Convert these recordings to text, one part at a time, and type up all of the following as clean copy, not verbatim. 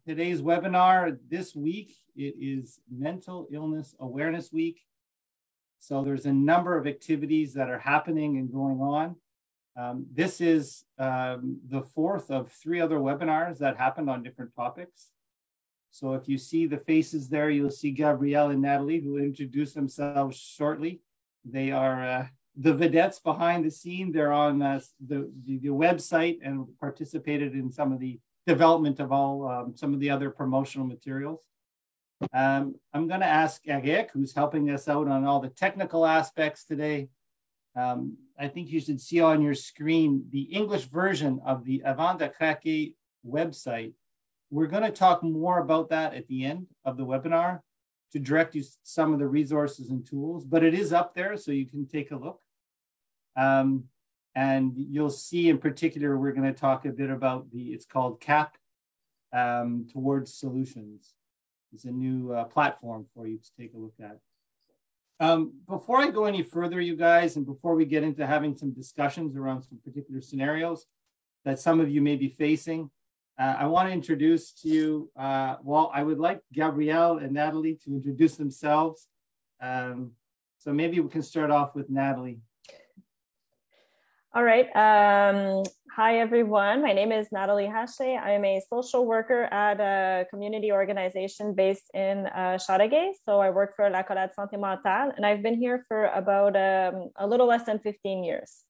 today's webinar this week, it is Mental Illness Awareness Week. So there's a number of activities that are happening and going on. This is the fourth of 3 other webinars that happened on different topics. So if you see the faces there, you'll see Gabriel and Nathalie, who will introduce themselves shortly. They are the vedettes behind the scene. They're on the website and participated in some of the development of all some of the other promotional materials. I'm going to ask Agek, who's helping us out on all the technical aspects today. I think you should see on your screen the English version of the AVANT CRAQUER website. We're going to talk more about that at the end of the webinar to direct you some of the resources and tools, but it is up there so you can take a look. And you'll see in particular, we're going to talk a bit about it's called CAP, Towards Solutions. It's a new platform for you to take a look at. Before I go any further, you guys, and before we get into having some discussions around some particular scenarios that some of you may be facing, I want to introduce to you, well, I would like Gabriel and Nathalie to introduce themselves. So maybe we can start off with Nathalie. All right. Hi, everyone. My name is Nathalie Haché. I am a social worker at a community organization based in Châteauguay. So I work for La Santé Mentale, and I've been here for about a little less than 15 years.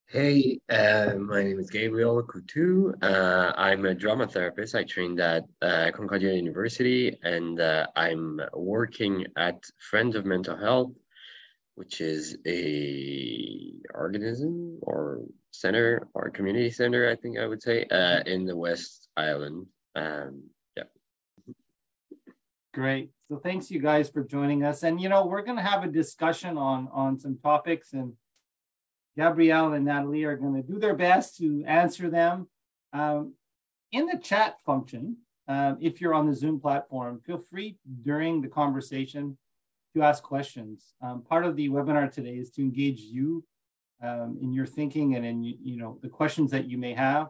Hey, my name is Gabriel Coutu. I'm a drama therapist. I trained at Concordia University, and I'm working at Friends of Mental Health, which is a organism or center or community center, I think I would say, in the West Island. Yeah. Great. So thanks you guys for joining us. And, you know, we're going to have a discussion on some topics, and Gabrielle and Nathalie are going to do their best to answer them. In the chat function, if you're on the Zoom platform, feel free during the conversation to ask questions. Part of the webinar today is to engage you in your thinking and in the questions that you may have.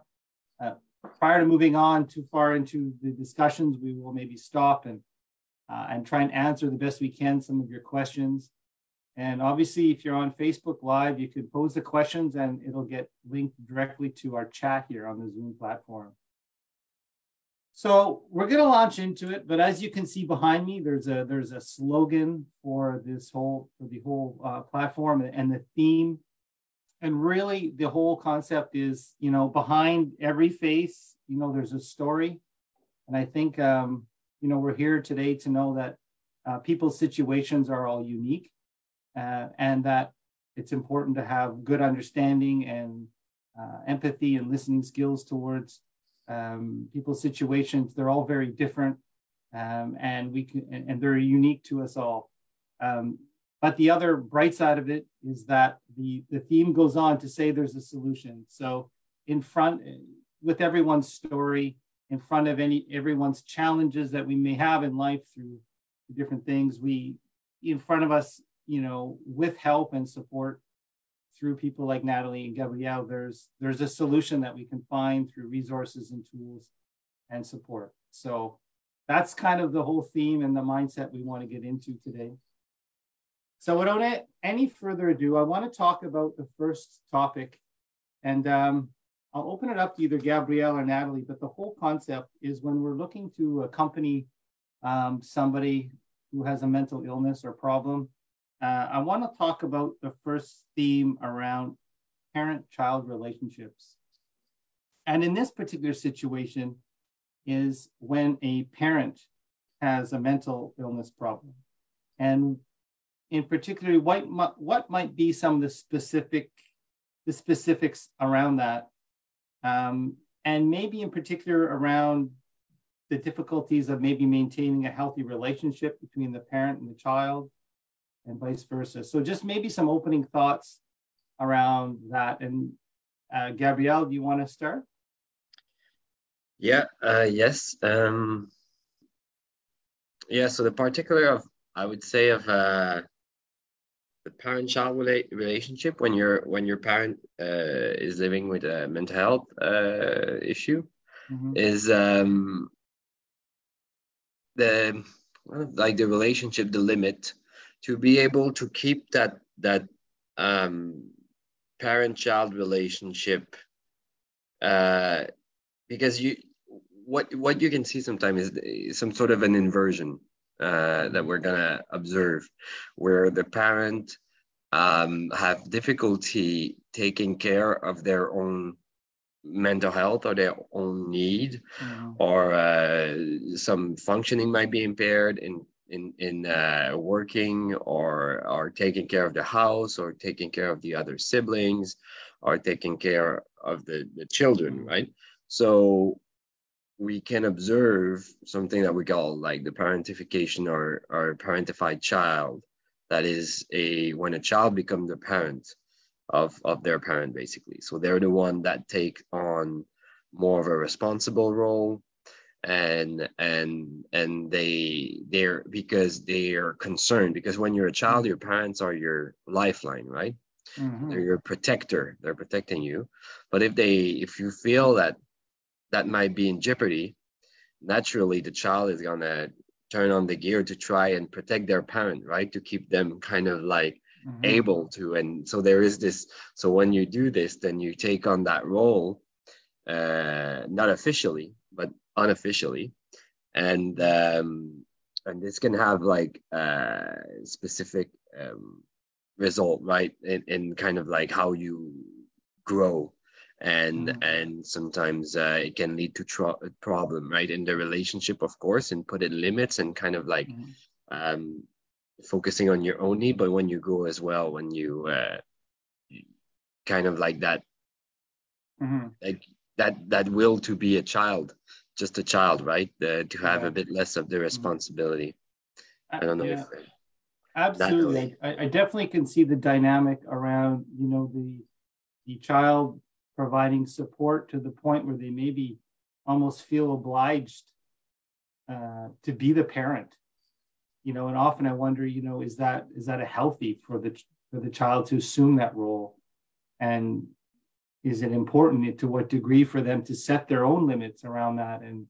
Prior to moving on too far into the discussions, we will maybe stop and try and answer the best we can some of your questions. And obviously, if you're on Facebook Live, you could pose the questions and it'll get linked directly to our chat here on the Zoom platform. So we're going to launch into it, but as you can see behind me, there's a slogan for the whole platform and the theme. And really, the whole concept is, behind every face, there's a story. And I think, we're here today to know that people's situations are all unique. And that it's important to have good understanding and empathy and listening skills towards people's situations. They're all very different, and they're unique to us all. But the other bright side of it is that the theme goes on to say there's a solution. So in front, with everyone's story, in front of everyone's challenges that we may have in life through different things, in front of us, with help and support through people like Nathalie and Gabriel, there's a solution that we can find through resources and tools and support. So that's kind of the whole theme and the mindset we want to get into today. So without any further ado, I want to talk about the first topic, and I'll open it up to either Gabriel or Nathalie, but the whole concept is when we're looking to accompany somebody who has a mental illness or problem, I want to talk about the first theme around parent-child relationships. And in this particular situation is when a parent has a mental illness problem. And in particular, what might be some of the specifics around that, and maybe in particular around the difficulties of maybe maintaining a healthy relationship between the parent and the child, and vice versa. So just maybe some opening thoughts around that. And Gabrielle, do you want to start? Yeah, yes. Yeah, so the particular of, I would say, of the parent-child relationship when your parent is living with a mental health issue, is the like the relationship, the limit, to be able to keep that parent-child relationship, because what you can see sometimes is some sort of an inversion that we're gonna observe, where the parent have difficulty taking care of their own mental health or their own need, or some functioning might be impaired in working, or taking care of the house, or taking care of the other siblings, or taking care of the children, right? So we can observe something that we call like the parentification or parentified child. That is when a child becomes the parent of their parent, basically. So they're the one that take on more of a responsible role, and they're because they're concerned, because when you're a child, your parents are your lifeline, right? They're your protector, they're protecting you. But if you feel that might be in jeopardy, naturally the child is gonna turn on the gear to try and protect their parent, right? To keep them kind of like able to. And so there is this, so when you do this, then you take on that role, not officially but unofficially, and this can have like specific result, right, in kind of like how you grow, and sometimes it can lead to problem, right, in the relationship, of course, and put in limits and kind of like focusing on your own need. But when you grow as well, when you kind of like that, like that will to be a child, just a child, right, to have a bit less of the responsibility. I don't know if absolutely. I definitely can see the dynamic around, you know, the child providing support to the point where they maybe almost feel obliged to be the parent, you know. And often I wonder, you know, is that a healthy for the child to assume that role, and is it important to what degree for them to set their own limits around that? And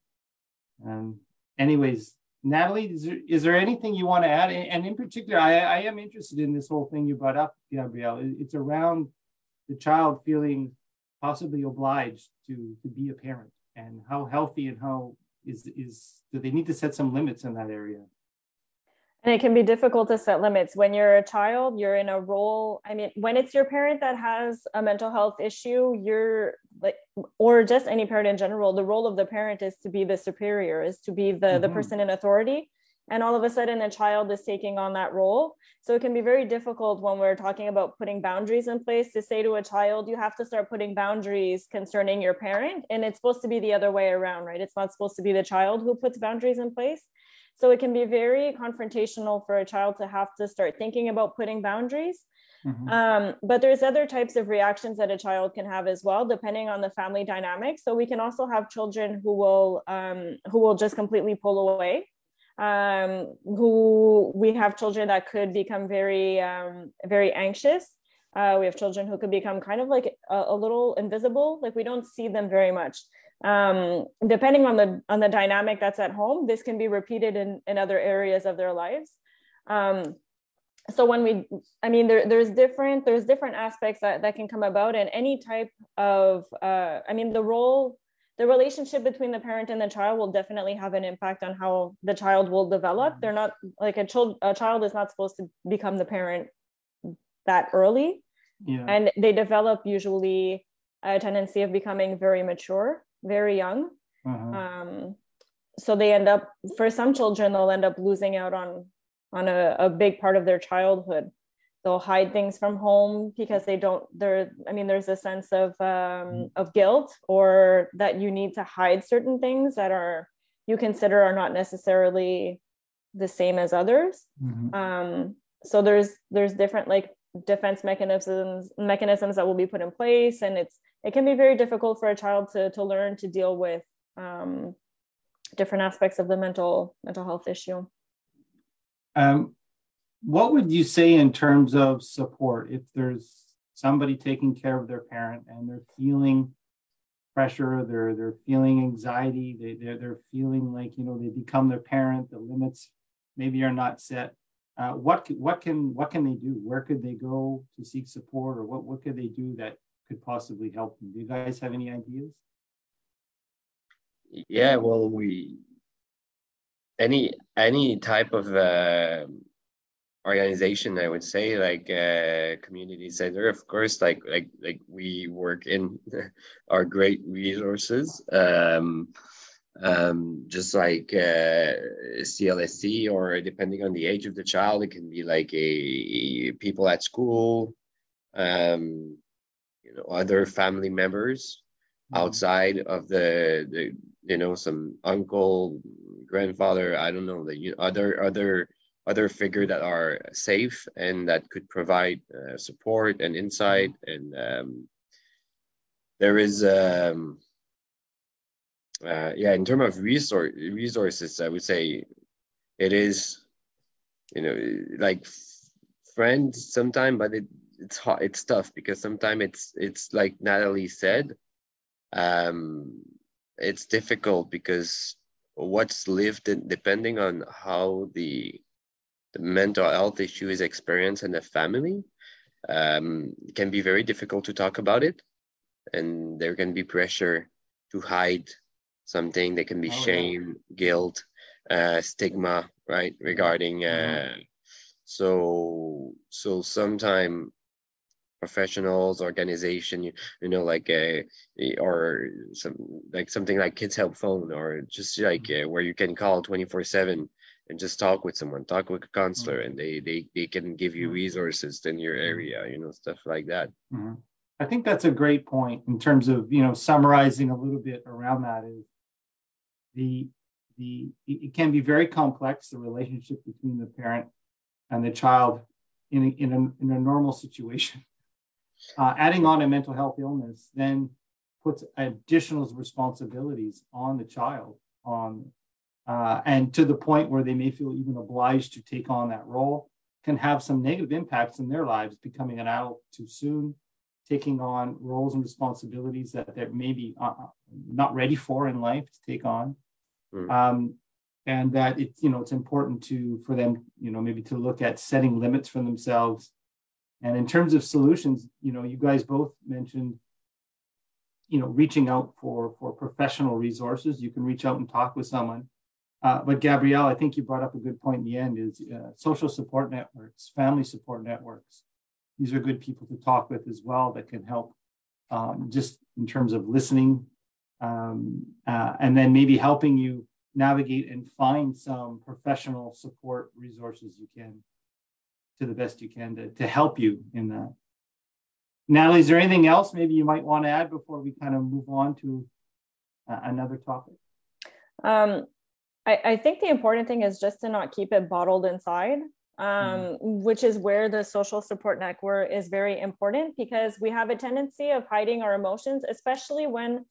anyways, Nathalie, is there anything you want to add? And in particular, I am interested in this whole thing you brought up, Gabriel. It's around the child feeling possibly obliged to be a parent, and how healthy and how do they need to set some limits in that area? And it can be difficult to set limits. When you're a child, you're in a role. I mean, when it's your parent that has a mental health issue, you're like, or just any parent in general, the role of the parent is to be the superior, is to be the person in authority. And all of a sudden a child is taking on that role. So it can be very difficult when we're talking about putting boundaries in place to say to a child, you have to start putting boundaries concerning your parent. And it's supposed to be the other way around, right? It's not supposed to be the child who puts boundaries in place. So it can be very confrontational for a child to have to start thinking about putting boundaries. But there's other types of reactions that a child can have as well, depending on the family dynamic. So we can also have children who will just completely pull away. Who we have children that could become very, very anxious. We have children who could become kind of like a little invisible, like we don't see them very much. Depending on the dynamic that's at home, this can be repeated in other areas of their lives. So when there's different aspects that can come about, and any type of, the relationship between the parent and the child will definitely have an impact on how the child will develop. They're not like a child is not supposed to become the parent that early. Yeah. And they develop usually a tendency of becoming very mature, very young. So they end up, for some children, they'll end up losing out on a big part of their childhood. They'll hide things from home because there's a sense of guilt, or that you need to hide certain things that you consider are not necessarily the same as others. So there's different like defense mechanisms that will be put in place, and it can be very difficult for a child to learn to deal with different aspects of the mental health issue. What would you say in terms of support if there's somebody taking care of their parent and they're feeling pressure, they're feeling anxiety, they're feeling like, you know, they become their parent, the limits maybe are not set. What can they do? Where could they go to seek support, or what could they do that could possibly help them? Do you guys have any ideas? Yeah, well, any type of organization, I would say, like community center, of course, like we work in are great resources. Just like CLSC, or depending on the age of the child, it can be like a people at school, you know, other family members outside of the you know, some uncle, grandfather, I don't know, the other figure that are safe and that could provide support and insight. And there is yeah, in terms of resources, I would say it is, you know, like friends sometimes, but it's hard, it's tough, because sometimes it's like Nathalie said, it's difficult because what's lived in, depending on how the mental health issue is experienced in the family, can be very difficult to talk about it, and there can be pressure to hide something. There can be shame, guilt, stigma, right, regarding so sometimes professionals, organization, you know, like or something like Kids Help Phone, or just like where you can call 24/7 and just talk with someone, talk with a counselor, and they can give you resources in your area, you know, stuff like that. I think that's a great point in terms of, you know, summarizing a little bit around that is it can be very complex, the relationship between the parent and the child in a normal situation. Adding on a mental health illness then puts additional responsibilities on the child, and to the point where they may feel even obliged to take on that role, can have some negative impacts in their lives, becoming an adult too soon, taking on roles and responsibilities that they're maybe not ready for in life to take on. And that it's, you know, it's important for them, you know, maybe to look at setting limits for themselves. And in terms of solutions, you know, you guys both mentioned, you know, reaching out for professional resources. You can reach out and talk with someone. But Gabrielle, I think you brought up a good point in the end, is social support networks, family support networks. These are good people to talk with as well that can help just in terms of listening, and then maybe helping you navigate and find some professional support resources you can, to the best you can, to help you in that. Nathalie, is there anything else maybe you might want to add before we kind of move on to another topic? I think the important thing is just to not keep it bottled inside, which is where the social support network is very important, because we have a tendency of hiding our emotions, especially when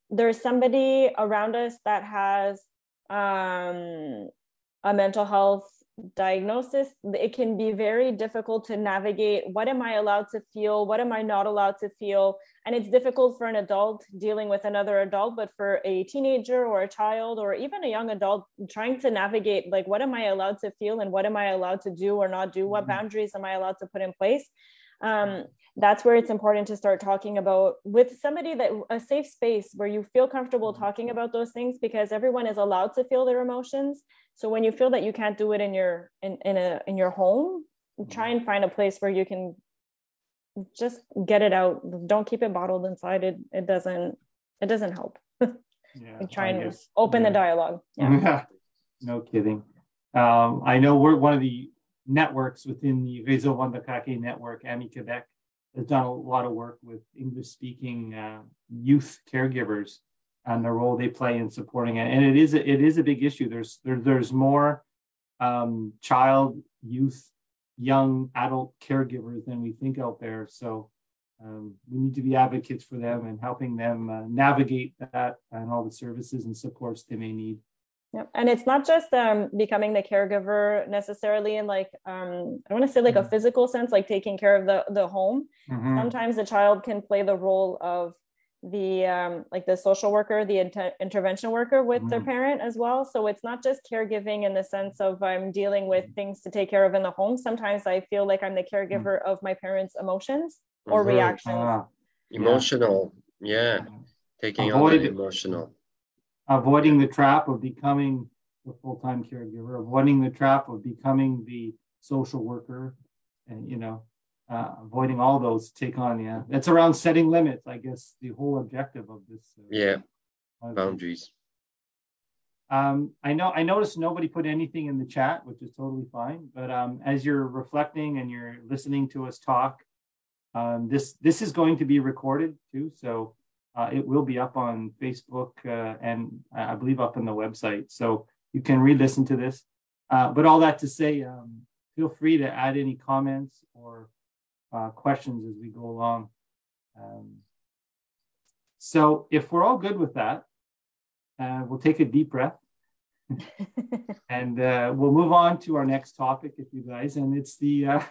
there's somebody around us that has a mental health diagnosis. It can be very difficult to navigate. What am I allowed to feel? What am I not allowed to feel? And it's difficult for an adult dealing with another adult, but for a teenager or a child or even a young adult, trying to navigate, like, what am I allowed to feel and what am I allowed to do or not do? What boundaries am I allowed to put in place? That's where it's important to start talking about with somebody, that a safe space where you feel comfortable talking about those things, because everyone is allowed to feel their emotions. So when you feel that you can't do it in your home, try and find a place where you can just get it out. Don't keep it bottled inside. It doesn't help. Try and open the dialogue. No kidding. I know we're one of the networks within the RÉSEAU de CRAQUER network. AMI Quebec has done a lot of work with English-speaking youth caregivers and the role they play in supporting it. And it is a big issue. There's more child, youth, young adult caregivers than we think out there. So we need to be advocates for them and helping them navigate that and all the services and supports they may need. Yeah, and it's not just becoming the caregiver necessarily in like I want to say like a physical sense, like taking care of the home. Sometimes the child can play the role of like the social worker, the intervention worker with their parent as well. So it's not just caregiving in the sense of I'm dealing with things to take care of in the home. Sometimes I feel like I'm the caregiver of my parents' emotions or reactions. Emotional, taking on the emotional. Avoiding the trap of becoming the full-time caregiver, avoiding the trap of becoming the social worker, and avoiding all those, take on, it's around setting limits, I guess, the whole objective of this. Boundaries. I noticed nobody put anything in the chat, which is totally fine, but as you're reflecting and you're listening to us talk, this is going to be recorded too, so it will be up on Facebook and I believe up on the website, so you can re-listen to this, but all that to say, feel free to add any comments or questions as we go along. So if we're all good with that, we'll take a deep breath and we'll move on to our next topic, if you guys, and it's the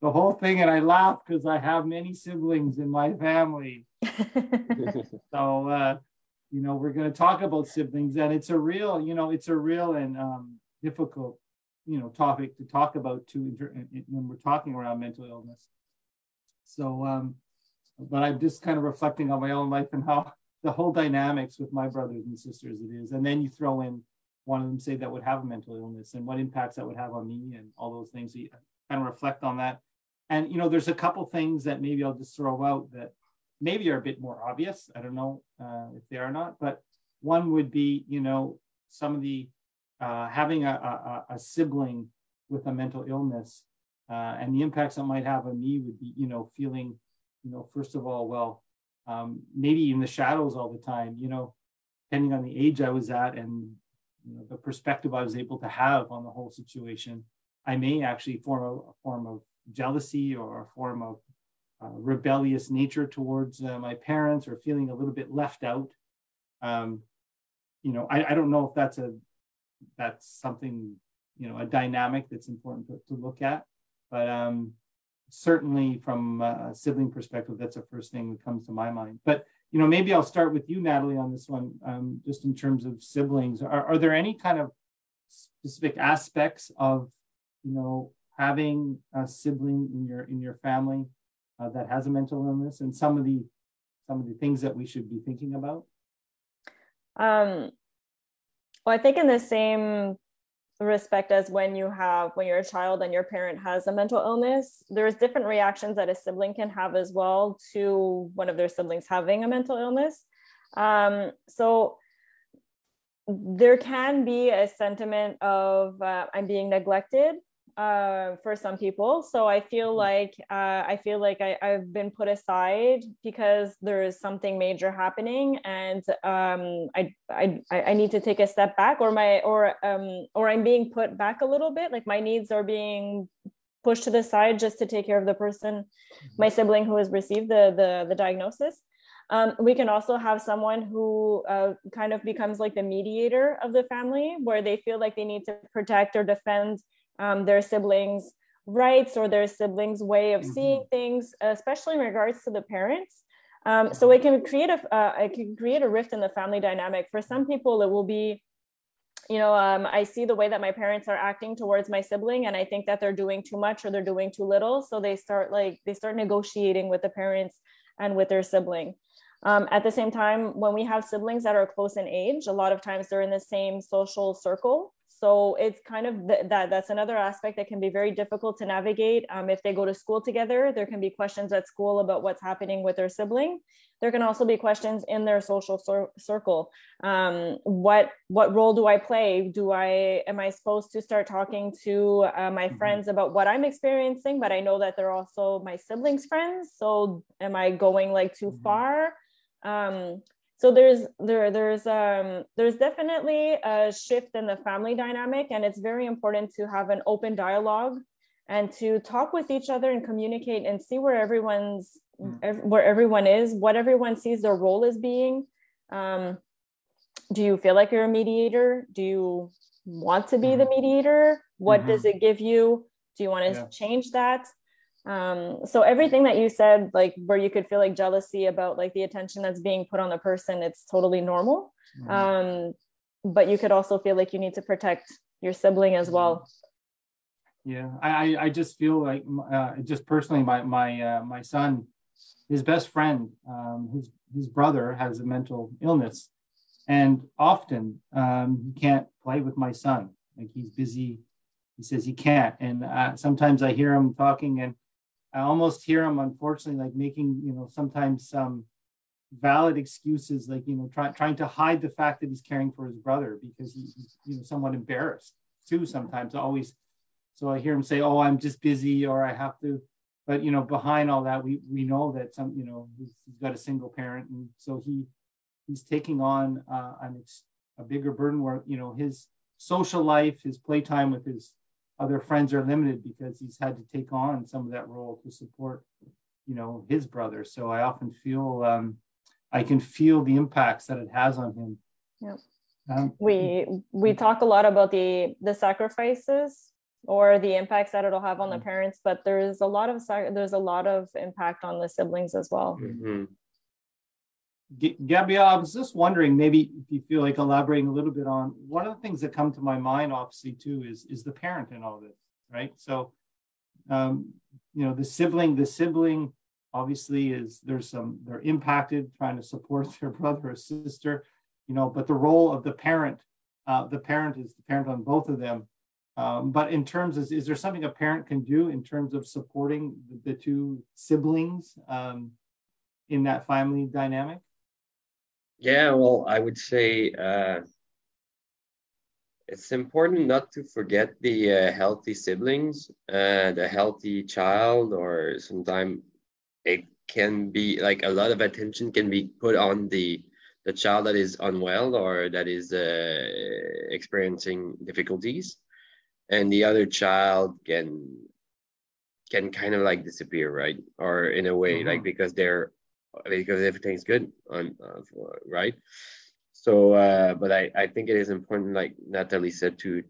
whole thing. And I laugh because I have many siblings in my family. So, we're going to talk about siblings, and it's a real and difficult topic to talk about too when we're talking around mental illness. So, but I'm just kind of reflecting on my own life and how the whole dynamics with my brothers and sisters it is. And then you throw in one of them, say, that would have a mental illness and what impacts that would have on me and all those things. So you kind of reflect on that. And, there's a couple things that maybe I'll just throw out that maybe are a bit more obvious. I don't know if they are not, but one would be, some of the having a sibling with a mental illness and the impacts that might have on me would be, feeling, first of all, well, maybe in the shadows all the time, depending on the age I was at and the perspective I was able to have on the whole situation, I may actually form a form of jealousy or a form of rebellious nature towards my parents, or feeling a little bit left out. I don't know if that's something, a dynamic that's important to look at, but certainly from a sibling perspective, that's the first thing that comes to my mind. But, maybe I'll start with you, Nathalie, on this one, just in terms of siblings. Are there any kind of specific aspects of, having a sibling in your family that has a mental illness, and some of the things that we should be thinking about? Well, I think in the same respect as when you're a child and your parent has a mental illness, there's different reactions that a sibling can have as well to one of their siblings having a mental illness. So there can be a sentiment of I'm being neglected for some people. So I feel like I've been put aside because there is something major happening, and I need to take a step back, or I'm being put back a little bit, like my needs are being pushed to the side just to take care of the person, my sibling who has received the diagnosis. We can also have someone who kind of becomes like the mediator of the family, where they feel like they need to protect or defend their siblings' rights or their siblings' way of seeing things, especially in regards to the parents. So it can create a rift in the family dynamic. For some people, it will be, I see the way that my parents are acting towards my sibling, and I think that they're doing too much or they're doing too little. So they start negotiating with the parents and with their sibling. At the same time, when we have siblings that are close in age, a lot of times they're in the same social circle. So it's kind of that's another aspect that can be very difficult to navigate. If they go to school together, there can be questions at school about what's happening with their sibling. There can also be questions in their social circle. What role do I play? Am I supposed to start talking to my friends about what I'm experiencing? But I know that they're also my siblings' friends. So am I going too far? So there's definitely a shift in the family dynamic, and it's very important to have an open dialogue and to talk with each other and communicate and see where everyone is, what everyone sees their role as being. Do you feel like you're a mediator? Do you want to be the mediator? What does it give you? Do you want to change that? So everything that you said, like where you could feel like jealousy about like the attention that's being put on the person, it's totally normal. But you could also feel like you need to protect your sibling as well. Yeah, I just feel like just personally, my son, his best friend, his brother has a mental illness, and often he can't play with my son. Like he's busy. He says he can't, and sometimes I hear him talking, and I almost hear him, unfortunately, like making sometimes some valid excuses, like trying to hide the fact that he's caring for his brother because he's somewhat embarrassed too. Sometimes always. So I hear him say, "Oh, I'm just busy," or "I have to." But behind all that, we know that he's got a single parent, and so he's taking on a bigger burden where his social life, his playtime with his other friends are limited because he's had to take on some of that role to support his brother. So I often feel I can feel the impacts that it has on him. Yeah. We talk a lot about the sacrifices or the impacts that it'll have on the parents, but there's a lot of impact on the siblings as well. Gabriel, I was just wondering, maybe if you feel like elaborating a little bit on one of the things that come to my mind, obviously too, is the parent in all this, right? So, the sibling obviously they're impacted trying to support their brother or sister, but the role of the parent is the parent on both of them. But in terms of, is there something a parent can do in terms of supporting the two siblings in that family dynamic? Yeah, well, I would say it's important not to forget the healthy siblings, the healthy child, or sometimes it can be like a lot of attention can be put on the child that is unwell or that is experiencing difficulties, and the other child can kind of like disappear, right? Or in a way, like because everything's good right. So but I think it is important, like Nathalie said, to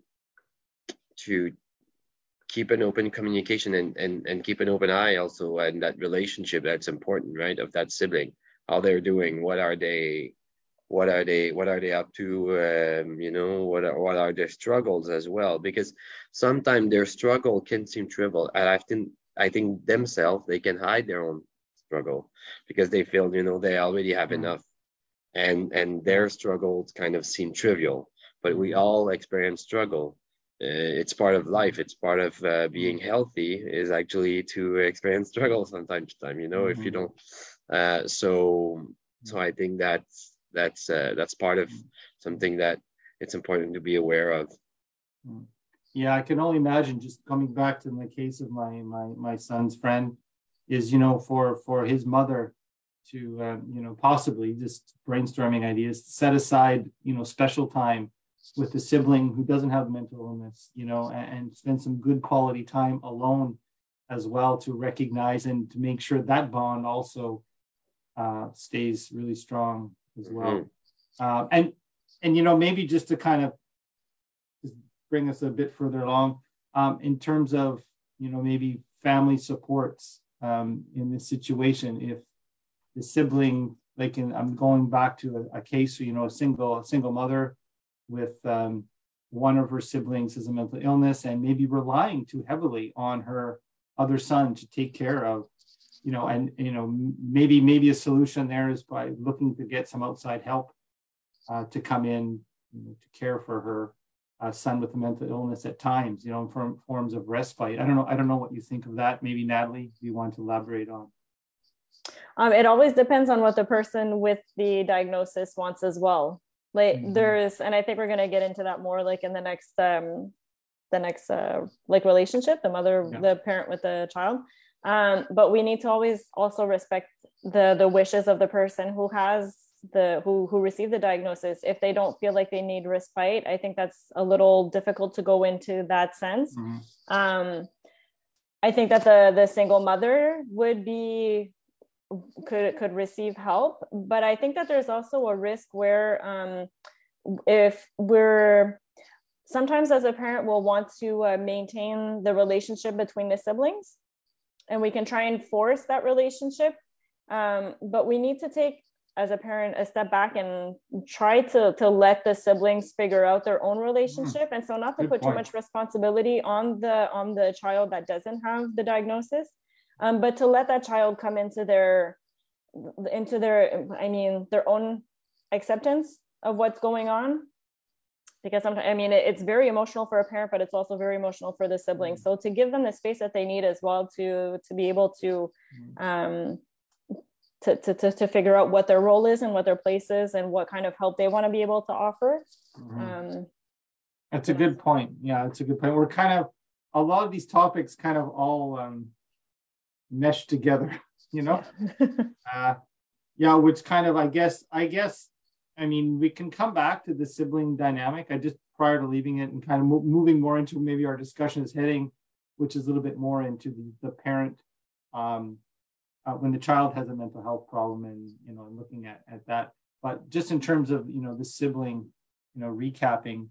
keep an open communication and keep an open eye also, and that relationship that's important, right, of that sibling, how they're doing, what are they up to, what are their struggles as well, because sometimes their struggle can seem trivial, and I think themselves, they can hide their own struggle because they feel they already have enough, and their struggles kind of seem trivial, but we all experience struggle. It's part of life. It's part of being healthy, is actually to experience struggle from time to time, if you don't so I think that's part of something that it's important to be aware of. Yeah, I can only imagine, just coming back to the case of my son's friend, is for his mother to possibly, just brainstorming ideas, set aside special time with the sibling who doesn't have mental illness, and spend some good quality time alone as well, to recognize and to make sure that bond also stays really strong as well. And maybe just to kind of just bring us a bit further along, in terms of maybe family supports in this situation, if the sibling, like I'm going back to a case, a single mother with one of her siblings has a mental illness and maybe relying too heavily on her other son to take care of, maybe a solution there is by looking to get some outside help to come in to care for her son with a mental illness at times, in forms of respite. I don't know what you think of that. Maybe Nathalie, do you want to elaborate on? It always depends on what the person with the diagnosis wants as well. Like and I think we're going to get into that more like in the next like relationship, the parent with the child. But we need to always also respect the wishes of the person who has who received the diagnosis. If they don't feel like they need respite, I think that's a little difficult to go into that sense. I think that the single mother could receive help, but I think that there's also a risk where if we're sometimes as a parent will want to maintain the relationship between the siblings, we can try and force that relationship. But we need to take, as a parent, a step back and try to let the siblings figure out their own relationship. And so not to put too much responsibility on the child that doesn't have the diagnosis, but to let that child come into their own acceptance of what's going on. Because sometimes, it's very emotional for a parent, but it's also very emotional for the siblings. So to give them the space that they need as well to be able to figure out what their role is and what their place is and what kind of help they want to be able to offer. That's a good point. Yeah, it's a good point. We're kind of, a lot of these topics kind of all mesh together, which kind of, I guess, we can come back to the sibling dynamic. I just, prior to leaving it and kind of moving more into maybe our discussion is heading, which is a little bit more into the parent, when the child has a mental health problem and, looking at that. But just in terms of, the sibling, recapping,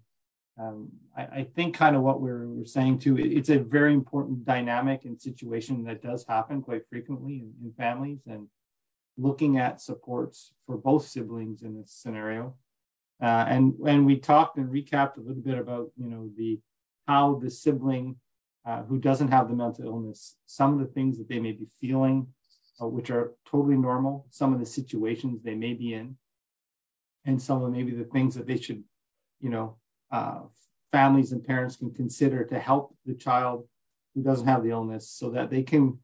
I think kind of what we're saying too, it's a very important dynamic and situation that does happen quite frequently in families, and looking at supports for both siblings in this scenario. And we talked and recapped a little bit about, how the sibling who doesn't have the mental illness, some of the things that they may be feeling, which are totally normal, some of the situations they may be in, and some of maybe the things that they should, families and parents can consider to help the child who doesn't have the illness so that they can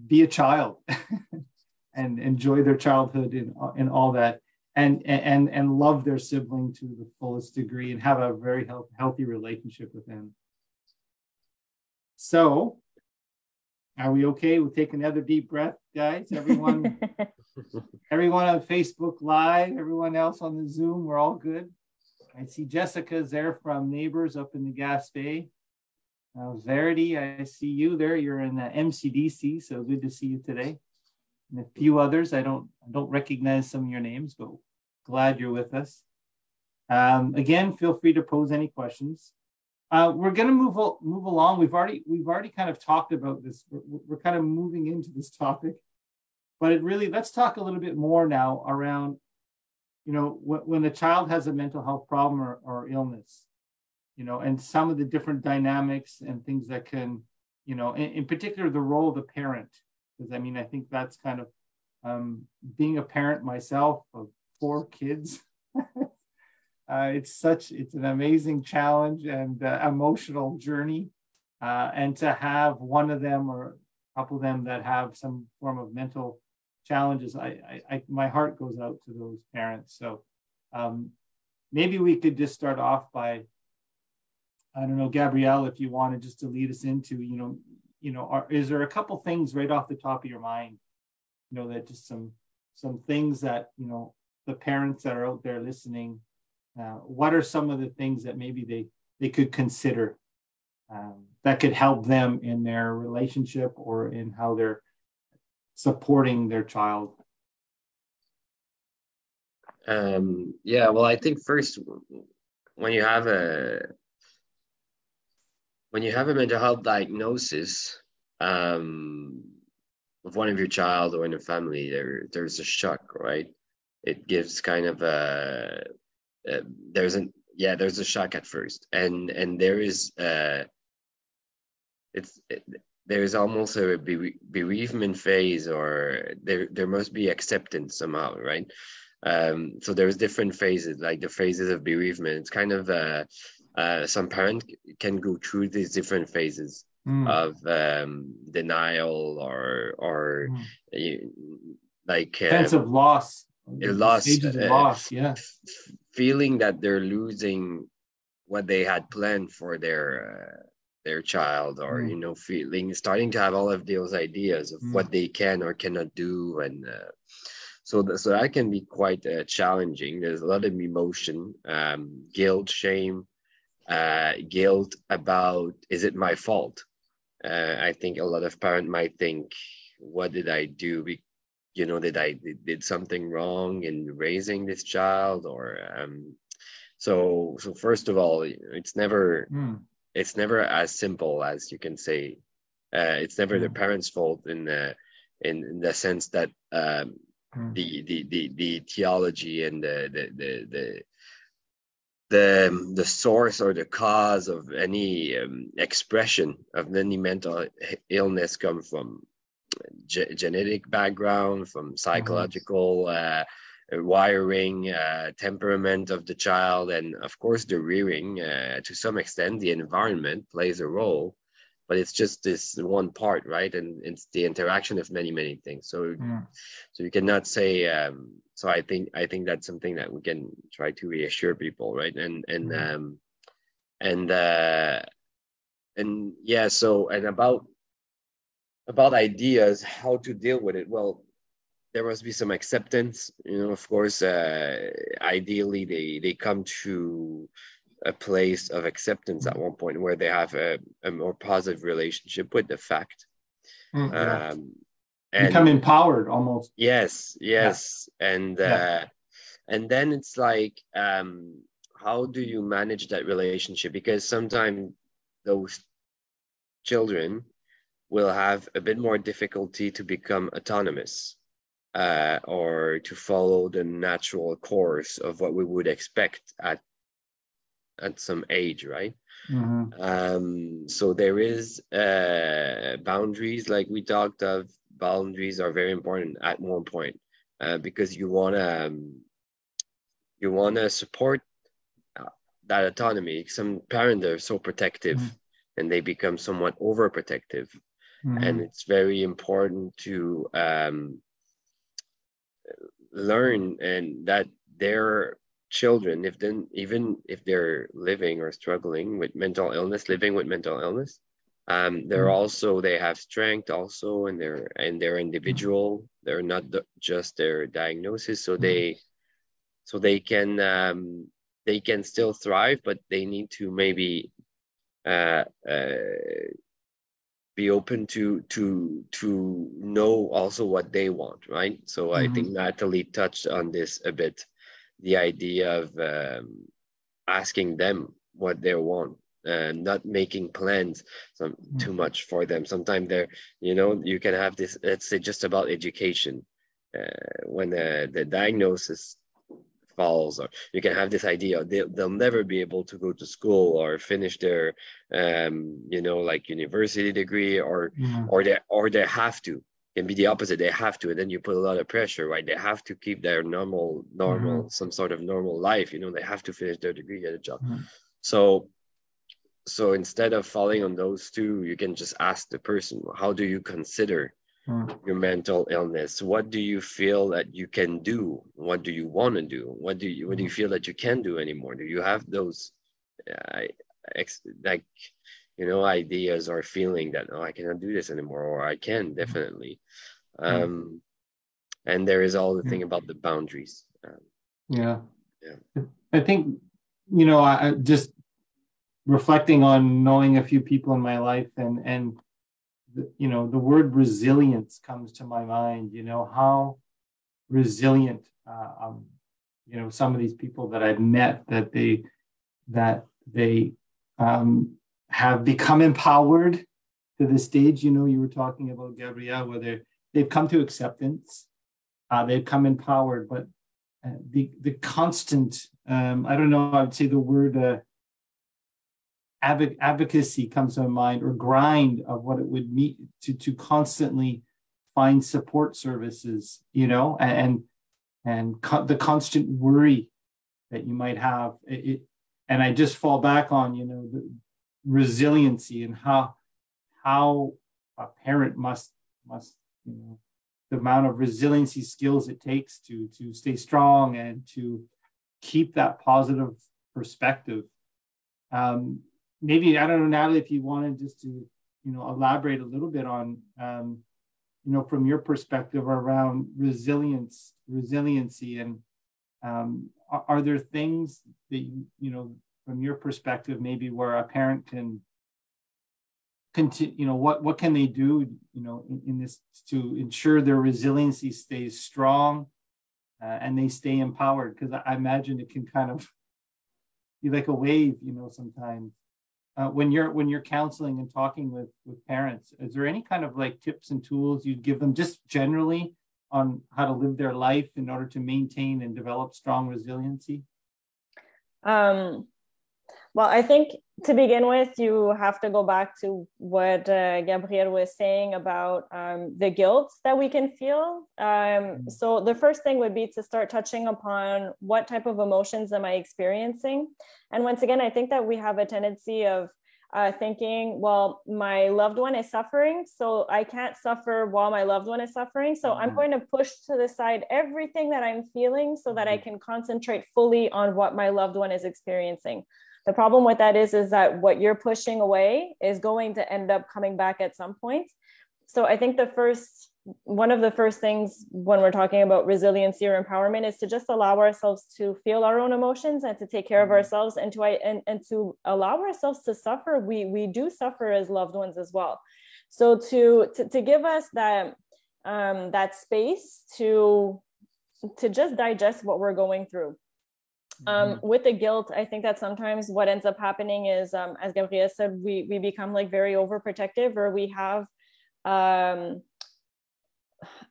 be a child and enjoy their childhood and all that, and love their sibling to the fullest degree and have a very healthy relationship with them. So, are we okay? We'll take another deep breath, guys. Everyone, everyone on Facebook Live, everyone else on the Zoom, we're all good. I see Jessica's there from Neighbors up in the Gaspé. Verity, I see you there. You're in the MCDC, so good to see you today. And a few others, I don't recognize some of your names, but glad you're with us. Again, feel free to pose any questions. We're going to move along. We've already kind of talked about this. We're kind of moving into this topic, but let's talk a little bit more now around, when a child has a mental health problem or illness, and some of the different dynamics and things that can, in particular, the role of the parent. Because I think that's kind of being a parent myself of 4 kids. It's an amazing challenge and emotional journey. And to have one of them or a couple of them that have some form of mental challenges, my heart goes out to those parents. So maybe we could just start off by, I don't know, Gabrielle, if you wanted just to lead us into, is there a couple things right off the top of your mind, that just some things that, the parents that are out there listening, what are some of the things that maybe they could consider that could help them in their relationship or in how they're supporting their child? Well, I think first, when you have a mental health diagnosis of one of your child or in a family, there's a shock, right? It gives kind of there's a shock at first, and there is there's almost a bereavement phase, or there must be acceptance somehow, right? So there's different phases, like the phases of bereavement. It's kind of some parents can go through these different phases of denial or like sense of loss. Stages of loss, yeah. Feeling that they're losing what they had planned for their child, or starting to have all of those ideas of what they can or cannot do, and so that can be quite challenging. There's a lot of emotion, guilt, shame, guilt about, is it my fault? I think a lot of parents might think, what did I do? Did something wrong in raising this child? Or so first of all, it's never as simple as you can say, It's never the parents' fault in the sense that the theology and the source or the cause of any expression of any mental illness come from genetic background, from psychological wiring, temperament of the child, and of course the rearing. To some extent, the environment plays a role, but it's just this one part, right? And it's the interaction of many things. So you cannot say. So I think that's something that we can try to reassure people, right? And yeah. So and about ideas how to deal with it. Well, there must be some acceptance. Of course, ideally they come to a place of acceptance at one point where they have a more positive relationship with the fact. And become empowered almost. Yes. Yeah. And then it's like, how do you manage that relationship? Because sometimes those children will have a bit more difficulty to become autonomous, or to follow the natural course of what we would expect at some age, right? So there is boundaries, like we talked of. Boundaries are very important at one point, because you wanna support that autonomy. Some parents are so protective, and they become somewhat overprotective, and it's very important to learn and that their children, even if they're living or struggling with mental illness, they're also, they have strength also, and they're individual. They're not just their diagnosis. So they can still thrive, but they need to maybe be open to know also what they want, right? So I think Nathalie touched on this a bit, the idea of asking them what they want. Not making plans too much for them. Sometimes you can have this, let's say, just about education. When the diagnosis falls, or you can have this idea they'll never be able to go to school or finish their like university degree, or they have to. It can be the opposite, they have to, and then you put a lot of pressure, right? They have to keep their normal some sort of normal life, they have to finish their degree, get a job. So instead of falling on those two, you can just ask the person, how do you consider your mental illness? What do you feel that you can do? What do you want to do? What do you feel that you can't do anymore? Do you have those ideas or feeling that, I cannot do this anymore, or I can definitely. And there is all the thing about the boundaries. I think, I just reflecting on knowing a few people in my life, and the word resilience comes to my mind. How resilient some of these people that I've met, that they have become empowered to the stage. You were talking about, Gabriel, whether they've come to acceptance, they've come empowered, but the constant, I don't know, I would say the word advocacy comes to my mind, or grind of what it would mean to constantly find support services, and the constant worry that you might have. And I just fall back on, the resiliency, and how a parent must, the amount of resiliency skills it takes to stay strong and to keep that positive perspective. Maybe, I don't know, Nathalie, if you wanted just to, elaborate a little bit on, from your perspective around resiliency, and are there things that, from your perspective, maybe where a parent can continue, what can they do, in this to ensure their resiliency stays strong and they stay empowered? Because I imagine it can kind of be like a wave, sometimes. when you're counseling and talking with parents, is there any kind of like tips and tools you'd give them just generally on how to live their life in order to maintain and develop strong resiliency? Well, I think to begin with, you have to go back to what Gabriel was saying about the guilt that we can feel. So the first thing would be to start touching upon what type of emotions am I experiencing? And once again, I think that we have a tendency of thinking, well, my loved one is suffering, so I can't suffer while my loved one is suffering. So I'm going to push to the side everything that I'm feeling so that I can concentrate fully on what my loved one is experiencing. The problem with that is that what you're pushing away is going to end up coming back at some point. So I think one of the first things when we're talking about resiliency or empowerment is to just allow ourselves to feel our own emotions and to take care of ourselves and to allow ourselves to suffer. We do suffer as loved ones as well. So to give us that space to just digest what we're going through. With the guilt, I think that sometimes what ends up happening is, as Gabriel said, we become like very overprotective, or we have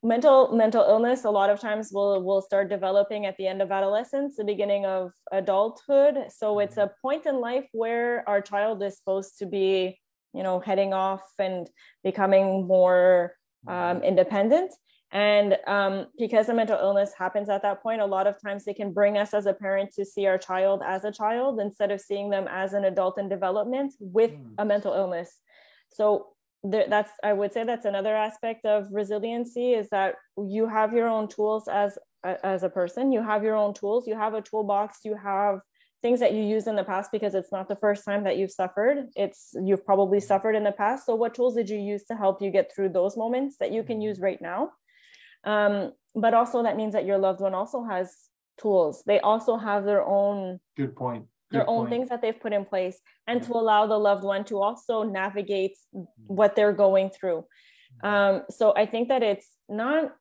mental illness. A lot of times will start developing at the end of adolescence, the beginning of adulthood. So it's a point in life where our child is supposed to be, heading off and becoming more independent. And because the mental illness happens at that point, a lot of times they can bring us as a parent to see our child as a child instead of seeing them as an adult in development with a mental illness. So I would say that's another aspect of resiliency, is that you have your own tools as a person. You have your own tools. You have a toolbox. You have things that you used in the past, because it's not the first time that you've suffered. You've probably suffered in the past. So what tools did you use to help you get through those moments that you can use right now? But also that means that your loved one also has tools. They also have their own things that they've put in place, and to allow the loved one to also navigate what they're going through. So I think that it's not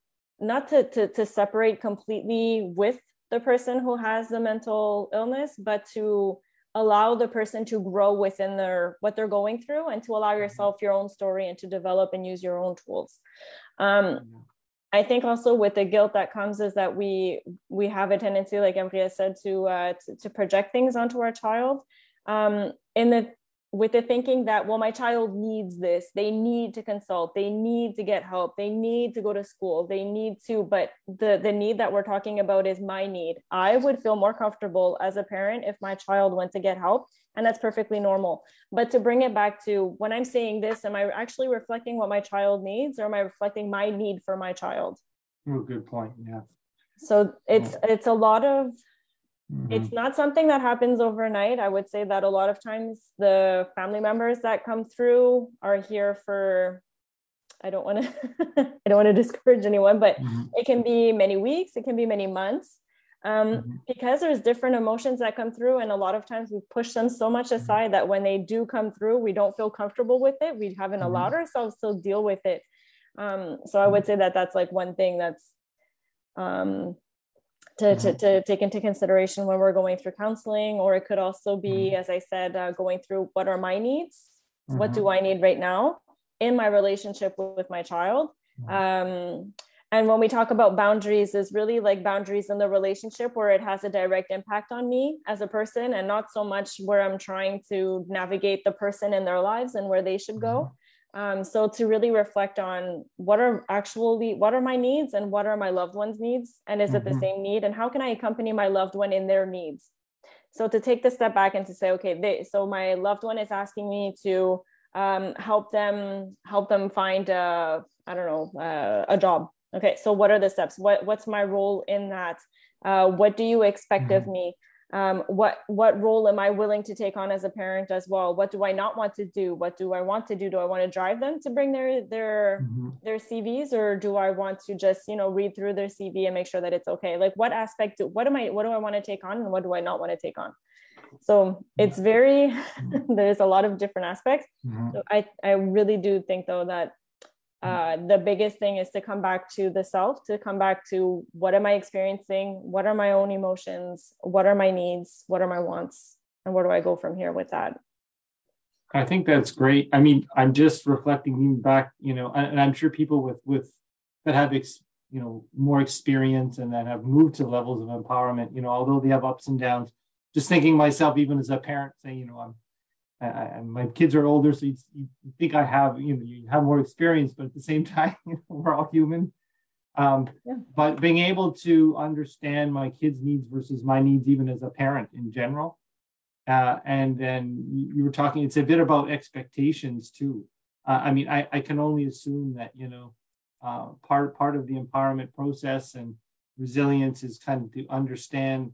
to separate completely with the person who has the mental illness, but to allow the person to grow within what they're going through, and to allow yourself your own story and to develop and use your own tools. I think also with the guilt that comes is that we have a tendency, like Gabriel said, to project things onto our child, with the thinking that, well, my child needs this, they need to consult, they need to get help, they need to go to school, but the need that we're talking about is my need. I would feel more comfortable as a parent if my child went to get help, and that's perfectly normal. But to bring it back to, when I'm saying this, am I actually reflecting what my child needs, or am I reflecting my need for my child? Oh, good point. Yeah. So it's a lot of, it's not something that happens overnight. I would say that a lot of times the family members that come through are here for, I don't want to discourage anyone, but it can be many weeks, it can be many months, because there's different emotions that come through. And a lot of times we push them so much aside that when they do come through, we don't feel comfortable with it. We haven't allowed ourselves to deal with it. So I would say that that's like one thing that's to take into consideration when we're going through counseling. Or it could also be, as I said, going through, what are my needs? What do I need right now in my relationship with my child? And when we talk about boundaries, is really like boundaries in the relationship where it has a direct impact on me as a person, and not so much where I'm trying to navigate the person in their lives and where they should go. So to really reflect on what are my needs and what are my loved one's needs, and is it the same need, and how can I accompany my loved one in their needs? So to take the step back and to say, okay, so my loved one is asking me to help them find a job. Okay, so what are the steps? What's my role in that? What do you expect of me? What role am I willing to take on as a parent as well? What do I not want to do? What do I want to do? Do I want to drive them to bring their CVs, or do I want to just, read through their CV and make sure that it's okay? Like, what aspect, what do I want to take on, and what do I not want to take on? So it's there's a lot of different aspects. So I really do think though that the biggest thing is to come back to the self, to come back to, what am I experiencing? What are my own emotions? What are my needs? What are my wants? And where do I go from here with that? I think that's great. I mean, I'm just reflecting even back, and I'm sure people with that have more experience and that have moved to levels of empowerment, although they have ups and downs. Just thinking myself, even as a parent, saying, my kids are older, so you think I have, you have more experience, but at the same time, we're all human. But being able to understand my kids' needs versus my needs, even as a parent in general. And then you were talking, it's a bit about expectations too. I can only assume that, part of the empowerment process and resilience is kind of to understand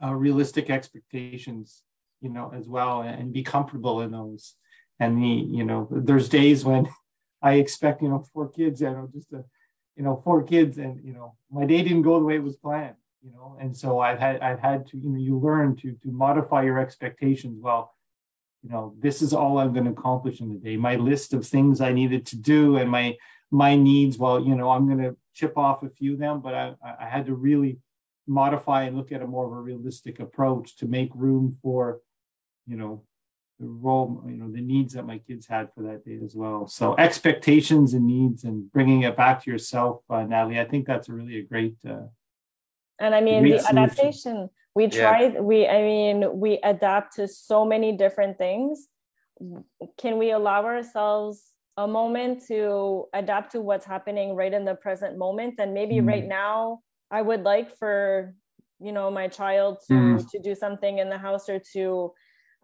realistic expectations, as well, and be comfortable in those. And there's days when I expect, 4 kids, just 4 kids, and my day didn't go the way it was planned, and so I've had to, you learn to modify your expectations. Well, this is all I'm going to accomplish in the day. My list of things I needed to do and my needs. Well, I'm going to chip off a few of them, but I had to really modify and look at a more of a realistic approach to make room for, the role, the needs that my kids had for that day as well. So expectations and needs, and bringing it back to yourself, Nathalie, I think that's really a great. And I mean, the adaptation, we adapt to so many different things. Can we allow ourselves a moment to adapt to what's happening right in the present moment? And maybe right now, I would like for, my child to do something in the house, or to,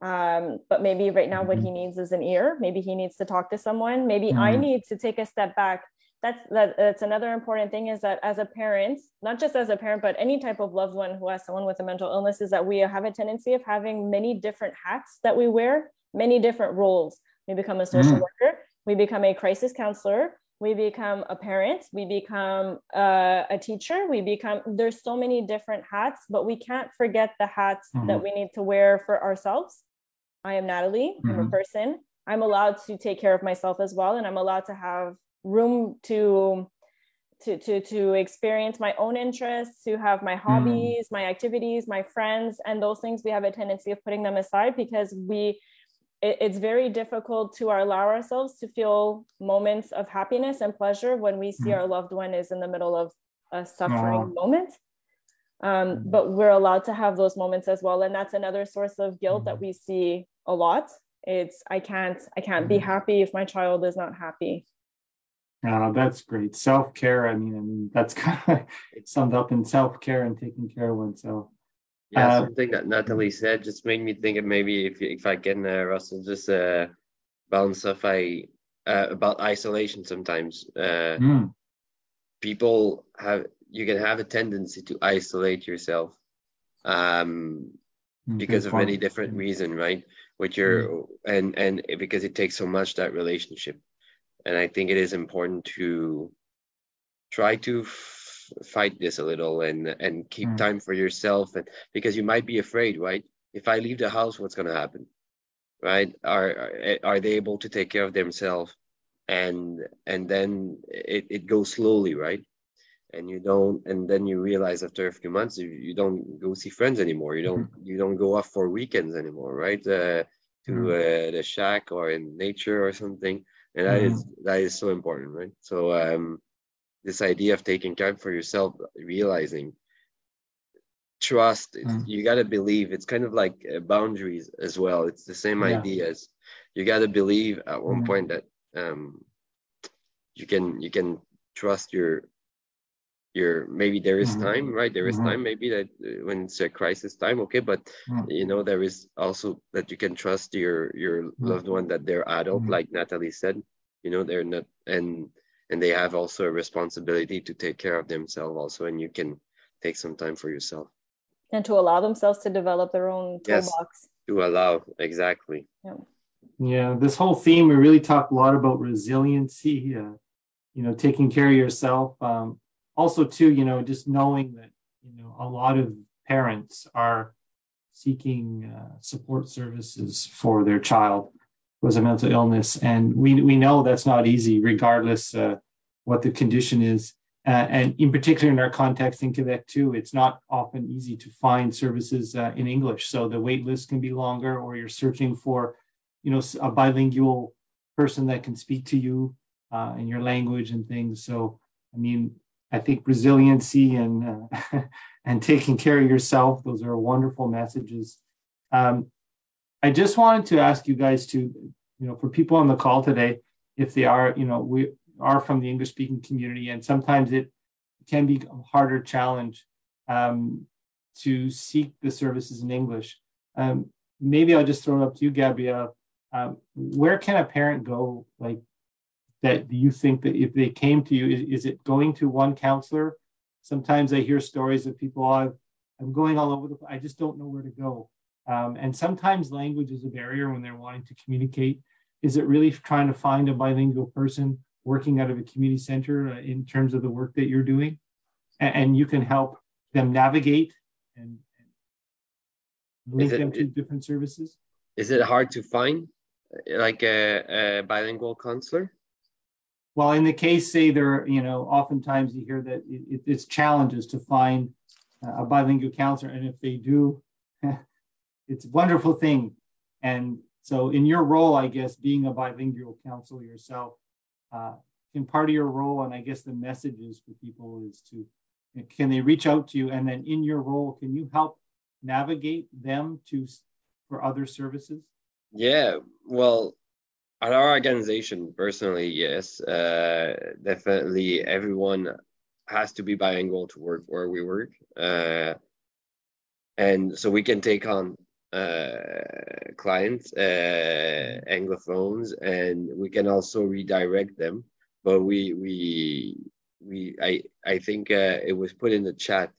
but maybe right now what he needs is an ear. Maybe he needs to talk to someone. Maybe I need to take a step back. That's another important thing, is that as a parent, not just as a parent, but any type of loved one who has someone with a mental illness, is that we have a tendency of having many different hats that we wear, many different roles. We become a social worker, we become a crisis counselor, we become a parent, we become a teacher, there's so many different hats, but we can't forget the hats that we need to wear for ourselves. I am Nathalie, I'm a person. I'm allowed to take care of myself as well, and I'm allowed to have room to experience my own interests, to have my hobbies, my activities, my friends, and those things we have a tendency of putting them aside, because it's very difficult to allow ourselves to feel moments of happiness and pleasure when we see our loved one is in the middle of a suffering moment. But we're allowed to have those moments as well, and that's another source of guilt that we see a lot. It's I can't be happy if my child is not happy. That's great. Self-care. I mean, that's kind of summed up in self-care and taking care of oneself. Yeah, something that Nathalie said just made me think of, maybe if I can, Russell, just bounce off about isolation. Sometimes people you can have a tendency to isolate yourself because of many different reasons, right? With your and because it takes so much, that relationship. And I think it is important to try to fight this a little and keep time for yourself, and because you might be afraid, right? If I leave the house, what's going to happen, right? Are they able to take care of themselves? And then it goes slowly, right? And then you realize after a few months you don't go see friends anymore. You don't go off for weekends anymore, right? To the shack or in nature or something. And that is so important, right? So this idea of taking time for yourself, realizing, trust, you got to believe. It's kind of like boundaries as well. It's the same idea as you got to believe at one point that you can trust your maybe there is time, right? There is time maybe that when it's a crisis time, okay, but there is also that you can trust your loved one, that they're adult, like Nathalie said, they're not, and they have also a responsibility to take care of themselves also, and you can take some time for yourself and to allow themselves to develop their own toolbox. To allow, exactly. Yeah, this whole theme, we really talk a lot about resiliency, taking care of yourself. Also, too, just knowing that, a lot of parents are seeking support services for their child who has a mental illness. And we know that's not easy, regardless what the condition is. And in particular, in our context in Quebec, too, it's not often easy to find services in English. So the wait list can be longer, or you're searching for a bilingual person that can speak to you in your language and things. So, I mean, I think resiliency and and taking care of yourself, those are wonderful messages. I just wanted to ask you guys to, for people on the call today, if they are, we are from the English speaking community, and sometimes it can be a harder challenge to seek the services in English. Maybe I'll just throw it up to you, Gabrielle. Where can a parent go, like, that you think that if they came to you, is it going to one counselor? Sometimes I hear stories of people, I'm going all over the place, I just don't know where to go. And sometimes language is a barrier when they're wanting to communicate. Is it really trying to find a bilingual person working out of a community center in terms of the work that you're doing? And you can help them navigate and link them to different services? Is it hard to find like a bilingual counselor? Well, in the case, say there, oftentimes you hear that it's challenges to find a bilingual counselor. And if they do, it's a wonderful thing. And so in your role, I guess, being a bilingual counselor yourself, in part of your role, and I guess the messages for people is can they reach out to you? And then in your role, can you help navigate them for other services? Yeah, well, at our organization, personally, yes, definitely everyone has to be bilingual to work where we work. And so we can take on clients, Anglophones, and we can also redirect them. But I think it was put in the chat,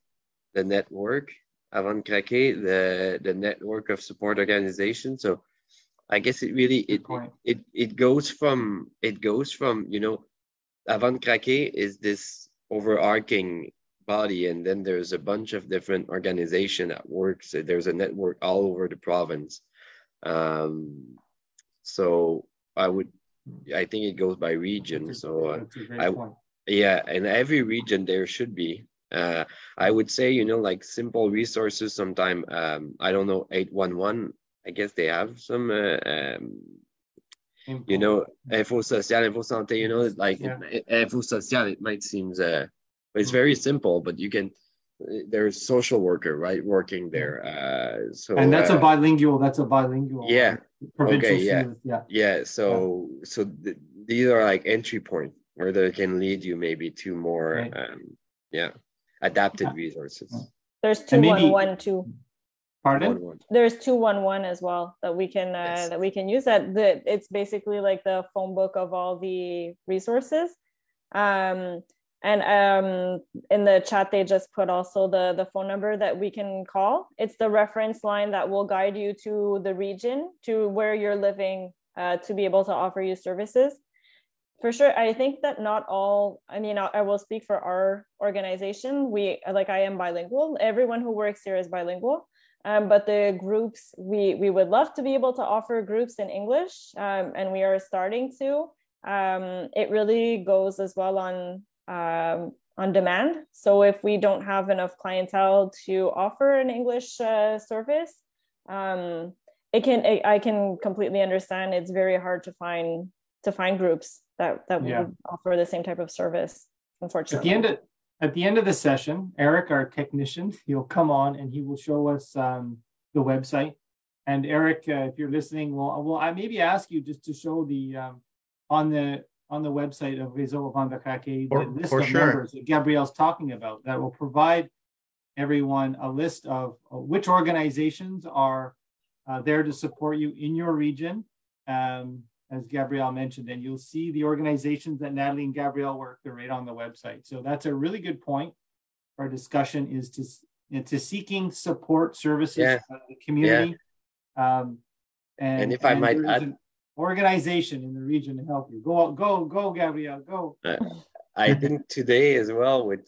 the network, AVANT, CRAQUER, the network of support organizations. So I guess it really it goes from AVANT, CRAQUER is this overarching body, and then there's a bunch of different organizations that work. So there's a network all over the province. So I think it goes by region. That's a great point. Yeah, in every region there should be. I would say, like simple resources sometime. I don't know, 811. I guess they have some, info social, info santé, like info social, it might seem, it's very simple, but there's social worker, right, working there. So and that's a bilingual. Yeah. Provincial Okay. Yeah. So these are like entry point where they can lead you maybe to more, adapted resources. There's 211 too. Pardon? There's 211 as well that we can use. It's basically like the phone book of all the resources. And in the chat they just put also the phone number that we can call. It's the reference line that will guide you to the region, to where you're living, to be able to offer you services. For sure, I think that not all, I will speak for our organization. I am bilingual. Everyone who works here is bilingual. But the groups, we would love to be able to offer groups in English, and we are starting to. It really goes as well on demand. So if we don't have enough clientele to offer an English service, I can completely understand. It's very hard to find groups that would offer the same type of service, unfortunately. At the end of the session, Eric, our technician, he'll come on and he will show us the website. And Eric, if you're listening, I maybe ask you just to show the on the website of RÉSEAU Abandonment, the list of members that Gabriel's talking about, that will provide everyone a list of which organizations are there to support you in your region. As Gabriel mentioned, and you'll see the organizations that Nathalie and Gabriel work, they're right on the website. So that's a really good point. Our discussion is to seeking support services for the community. And if I might add, an organization in the region to help you. Go, Gabriel, go. I think today as well with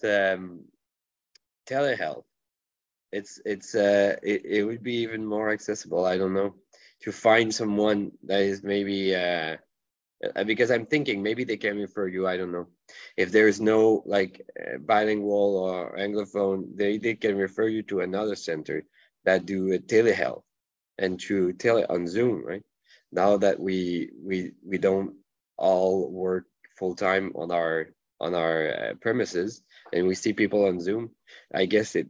telehealth, it would be even more accessible. I don't know, to find someone that is maybe because I'm thinking maybe they can refer you. I don't know if there's no bilingual or anglophone, they can refer you to another center that do a telehealth and on Zoom, right? now that we don't all work full time on our premises, and we see people on Zoom, I guess it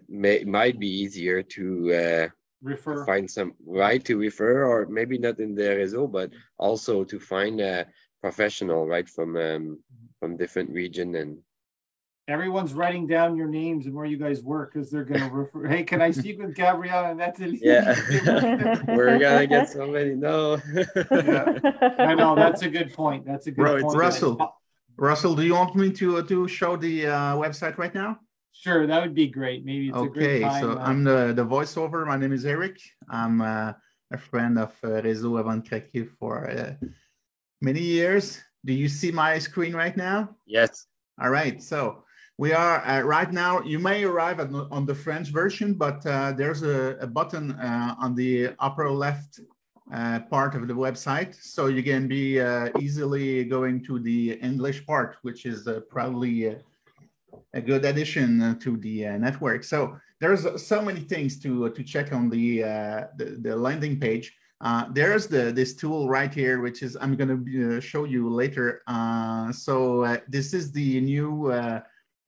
might be easier to Refer. find some right to refer, or maybe not in the réseau, but also to find a professional, right, from different region. And everyone's writing down your names and where you guys work because they're going to refer. Hey, can I speak with Gabriel and Nathalie? yeah, we're gonna get so many. No, yeah, I know, that's a good point. That's a good point. Russell, do you want me to show the website right now? Sure, that would be great. Maybe it's a great time. So I'm the voiceover. My name is Eric. I'm a friend of RÉSEAU AVANT CRAQUER for many years. Do you see my screen right now? Yes. All right. So we are right now. You may arrive on the French version, but there's a button on the upper left part of the website, so you can be easily going to the English part, which is probably a good addition to the network. So there's so many things to check on the landing page. There's this tool right here, which is I'm going to show you later. So this is the new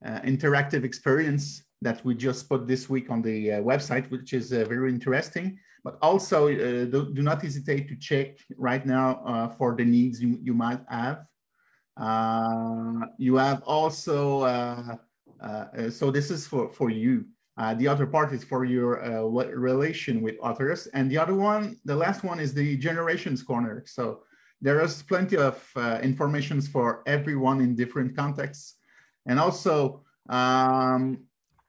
interactive experience that we just put this week on the website, which is very interesting. But also do not hesitate to check right now for the needs you might have. You have also, so this is for you. The other part is for your relation with others. And the other one, the last one, is the Generations Corner. So there is plenty of information for everyone in different contexts. And also,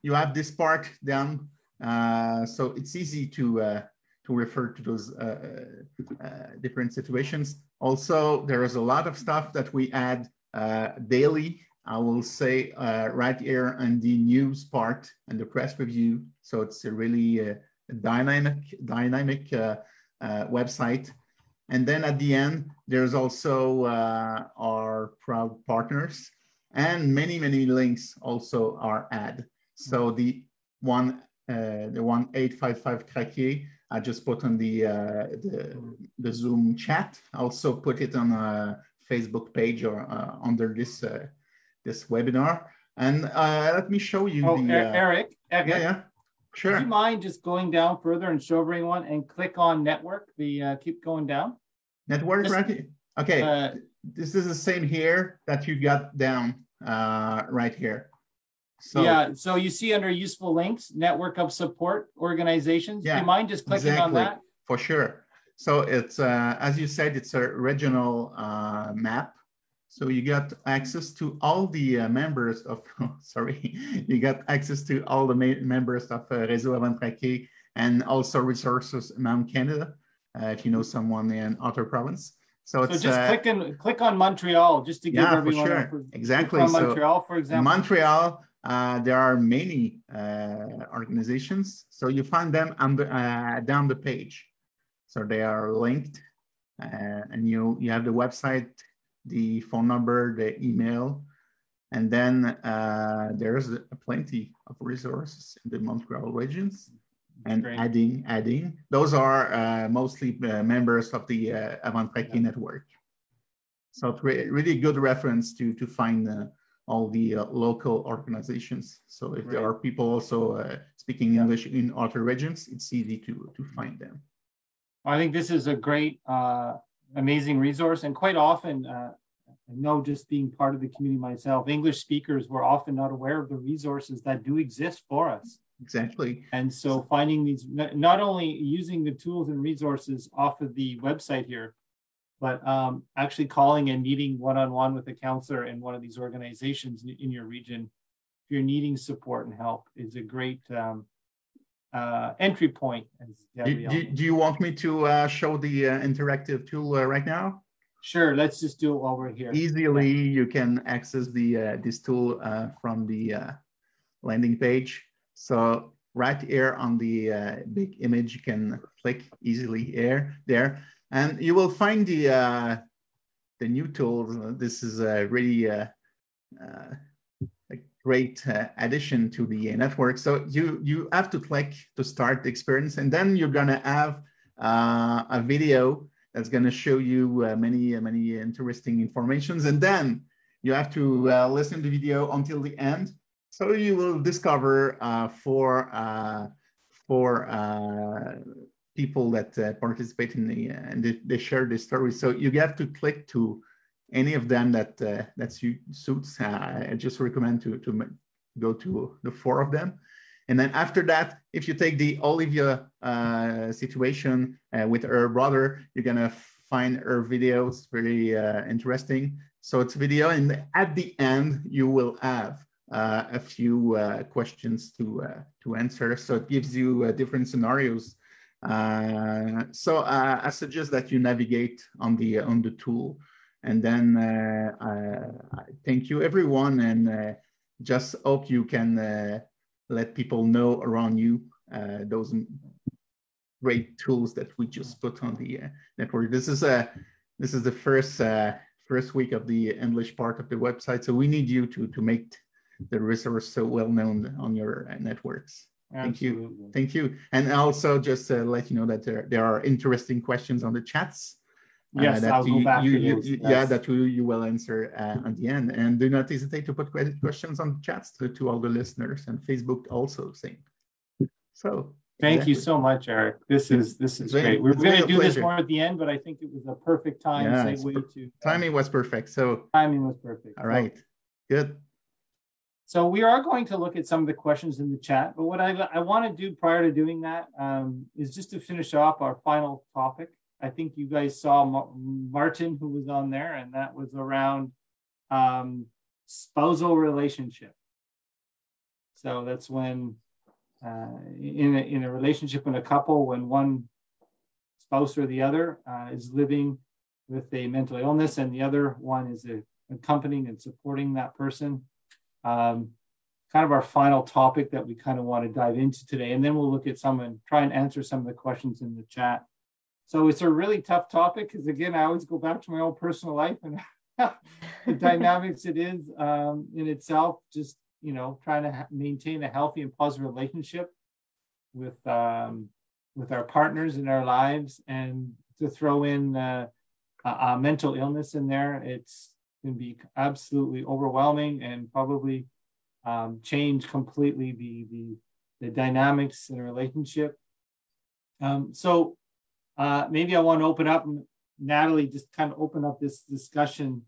you have this part down. So it's easy to refer to those different situations. Also, there is a lot of stuff that we add daily. I will say right here on the news part and the press review. So it's a really dynamic website. And then at the end, there's also our proud partners, and many links also are added. So the 1855 CRAQUER, I just put on the Zoom chat. Also put it on a Facebook page or under this webinar. And let me show you Eric. Yeah, sure. Do you mind just going down further and show everyone and click on network? Keep going down. Network, right here. Okay, this is the same here that you got down right here. So, yeah, so you see under useful links, network of support organizations. Yeah, do you mind just clicking on that? For sure. So it's, as you said, it's a regional map. So you got access to all the members of, you got access to all the members of RÉSEAU AVANT CRAQUER, and also resources around Canada, if you know someone in other province. So it's just click on Montreal just to give everyone. For sure. Exactly. From Montreal, for example. Montreal, there are many organizations. So you find them down the page. So they are linked, and you have the website, the phone number, the email, and then there's plenty of resources in the Montreal regions. And adding, those are mostly members of the AVANT CRAQUER network. So it's really good reference to find all the local organizations. So if there are people also speaking English in other regions, it's easy to find them. I think this is a great, amazing resource. And quite often, I know just being part of the community myself, English speakers were often not aware of the resources that do exist for us. Exactly. And so finding these, not only using the tools and resources off of the website here, but actually calling and meeting one-on-one with a counselor in one of these organizations in your region, if you're needing support and help, is a great entry point. Do you want me to show the interactive tool right now? Sure, let's just do it while we're here. Easily, you can access this tool from the landing page. So right here on the big image, you can click easily there, and you will find the new tools. This is really a great addition to the network. So you have to click to start the experience, and then you're gonna have a video that's going to show you many interesting informations. And then you have to listen to the video until the end. So you will discover four people that participate in the and they share the story. So you have to click to any of them that suits. I just recommend to go to the 4 of them. And then after that, if you take the Olivia situation with her brother, you're gonna find her videos very interesting. So it's video, and at the end you will have a few questions to answer. So it gives you different scenarios. So I suggest that you navigate on the tool, and then I thank you everyone, and just hope you can let people know around you those great tools that we just put on the network. This is the first week of the English part of the website, so we need you to make the resource so well known on your networks. Absolutely. Thank you. And also just let you know that there are interesting questions on the chats. Yes, I'll go back to those. Yeah, that you will answer at the end. And do not hesitate to put questions on the chats to all the listeners, and Facebook also same. So thank you so much, Eric. This is great. We were going to do this more at the end, but I think it was a perfect time segue to timing was perfect. So timing was perfect. All right, good. So we are going to look at some of the questions in the chat, but what I want to do prior to doing that is just to finish off our final topic. I think you guys saw Martin, who was on there, and that was around spousal relationship. So that's when in a relationship in a couple, when one spouse or the other is living with a mental illness and the other one is accompanying and supporting that person. Kind of our final topic that we kind of want to dive into today, and then we'll look at some and try and answer some of the questions in the chat. So it's a really tough topic because, again, I always go back to my own personal life and the dynamics it is in itself, just, you know, trying to maintain a healthy and positive relationship with our partners in our lives, and to throw in a mental illness in there, it's going to be absolutely overwhelming and probably change completely the dynamics in a relationship. So maybe I want to open up, Nathalie, just kind of open up this discussion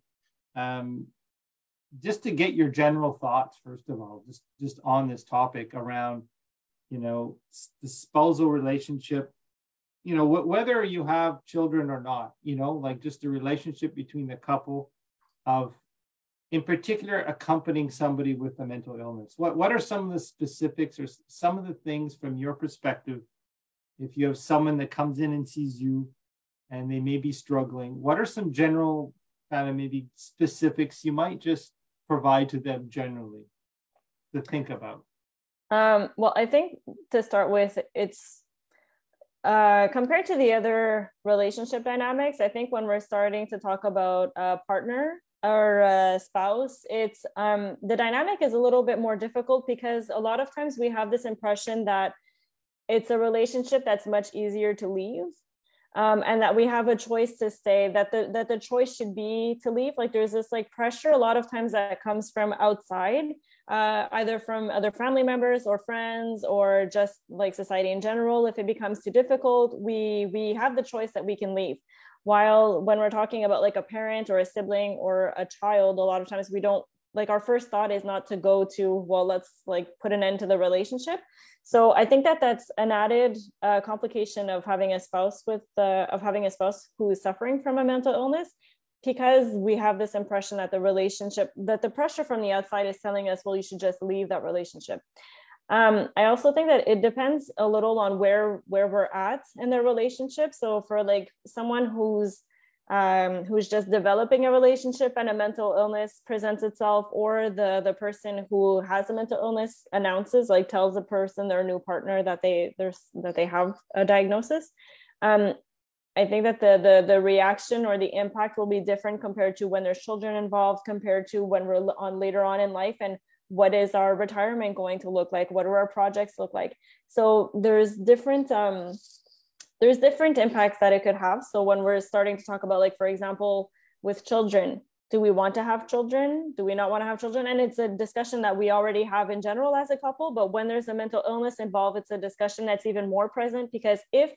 just to get your general thoughts, first of all, just on this topic around, you know, the spousal relationship, you know, whether you have children or not, you know, like just the relationship between the couple of, in particular, accompanying somebody with a mental illness. What are some of the specifics or some of the things from your perspective, if you have someone that comes in and sees you and they may be struggling, what are some general kind of maybe specifics you might just provide to them generally to think about? Well, I think to start with, it's compared to the other relationship dynamics, I think when we're starting to talk about a partner or a spouse, it's the dynamic is a little bit more difficult because a lot of times we have this impression that it's a relationship that's much easier to leave, and that we have a choice to stay, that the choice should be to leave. Like there's this like pressure a lot of times that comes from outside, either from other family members or friends or just like society in general. If it becomes too difficult, we have the choice that we can leave. While when we're talking about like a parent or a sibling or a child, a lot of times we don't, like our first thought is not to go to, well, let's like put an end to the relationship. So I think that that's an added complication of having a spouse who is suffering from a mental illness, because we have this impression that the relationship, that the pressure from the outside is telling us, well, you should just leave that relationship. I also think that it depends a little on where we're at in the relationship. So for like someone who's just developing a relationship and a mental illness presents itself, or the person who has a mental illness announces, like tells the person, their new partner, that they have a diagnosis. I think that the reaction or the impact will be different compared to when there's children involved, compared to when we're later on in life, and what is our retirement going to look like? What do our projects look like? So there's different there's different impacts that it could have. So when we're starting to talk about, like, for example, with children, do we want to have children? Do we not want to have children? And it's a discussion that we already have in general as a couple, but when there's a mental illness involved, it's a discussion that's even more present, because if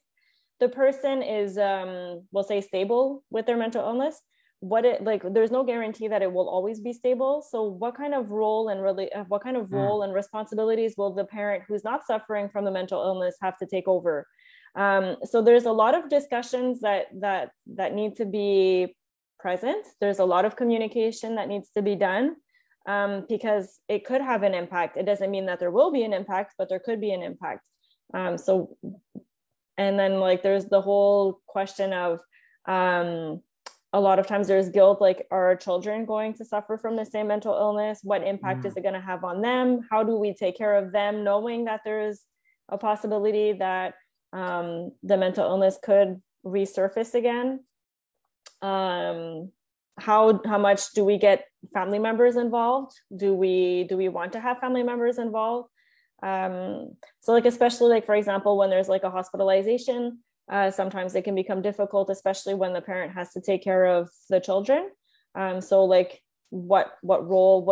the person is, we'll say, stable with their mental illness, there's no guarantee that it will always be stable. So what kind of role and responsibilities will the parent who's not suffering from the mental illness have to take over? So there's a lot of discussions that need to be present. There's a lot of communication that needs to be done, because it could have an impact. It doesn't mean that there will be an impact, but there could be an impact. And then, like, there's the whole question of, a lot of times there's guilt, like, are our children going to suffer from the same mental illness? What impact is it going to have on them? How do we take care of them, knowing that there's a possibility that the mental illness could resurface again? How much do we get family members involved? Do we want to have family members involved? So, like, especially, like, for example, when there's like a hospitalization, sometimes it can become difficult, especially when the parent has to take care of the children. So, like, what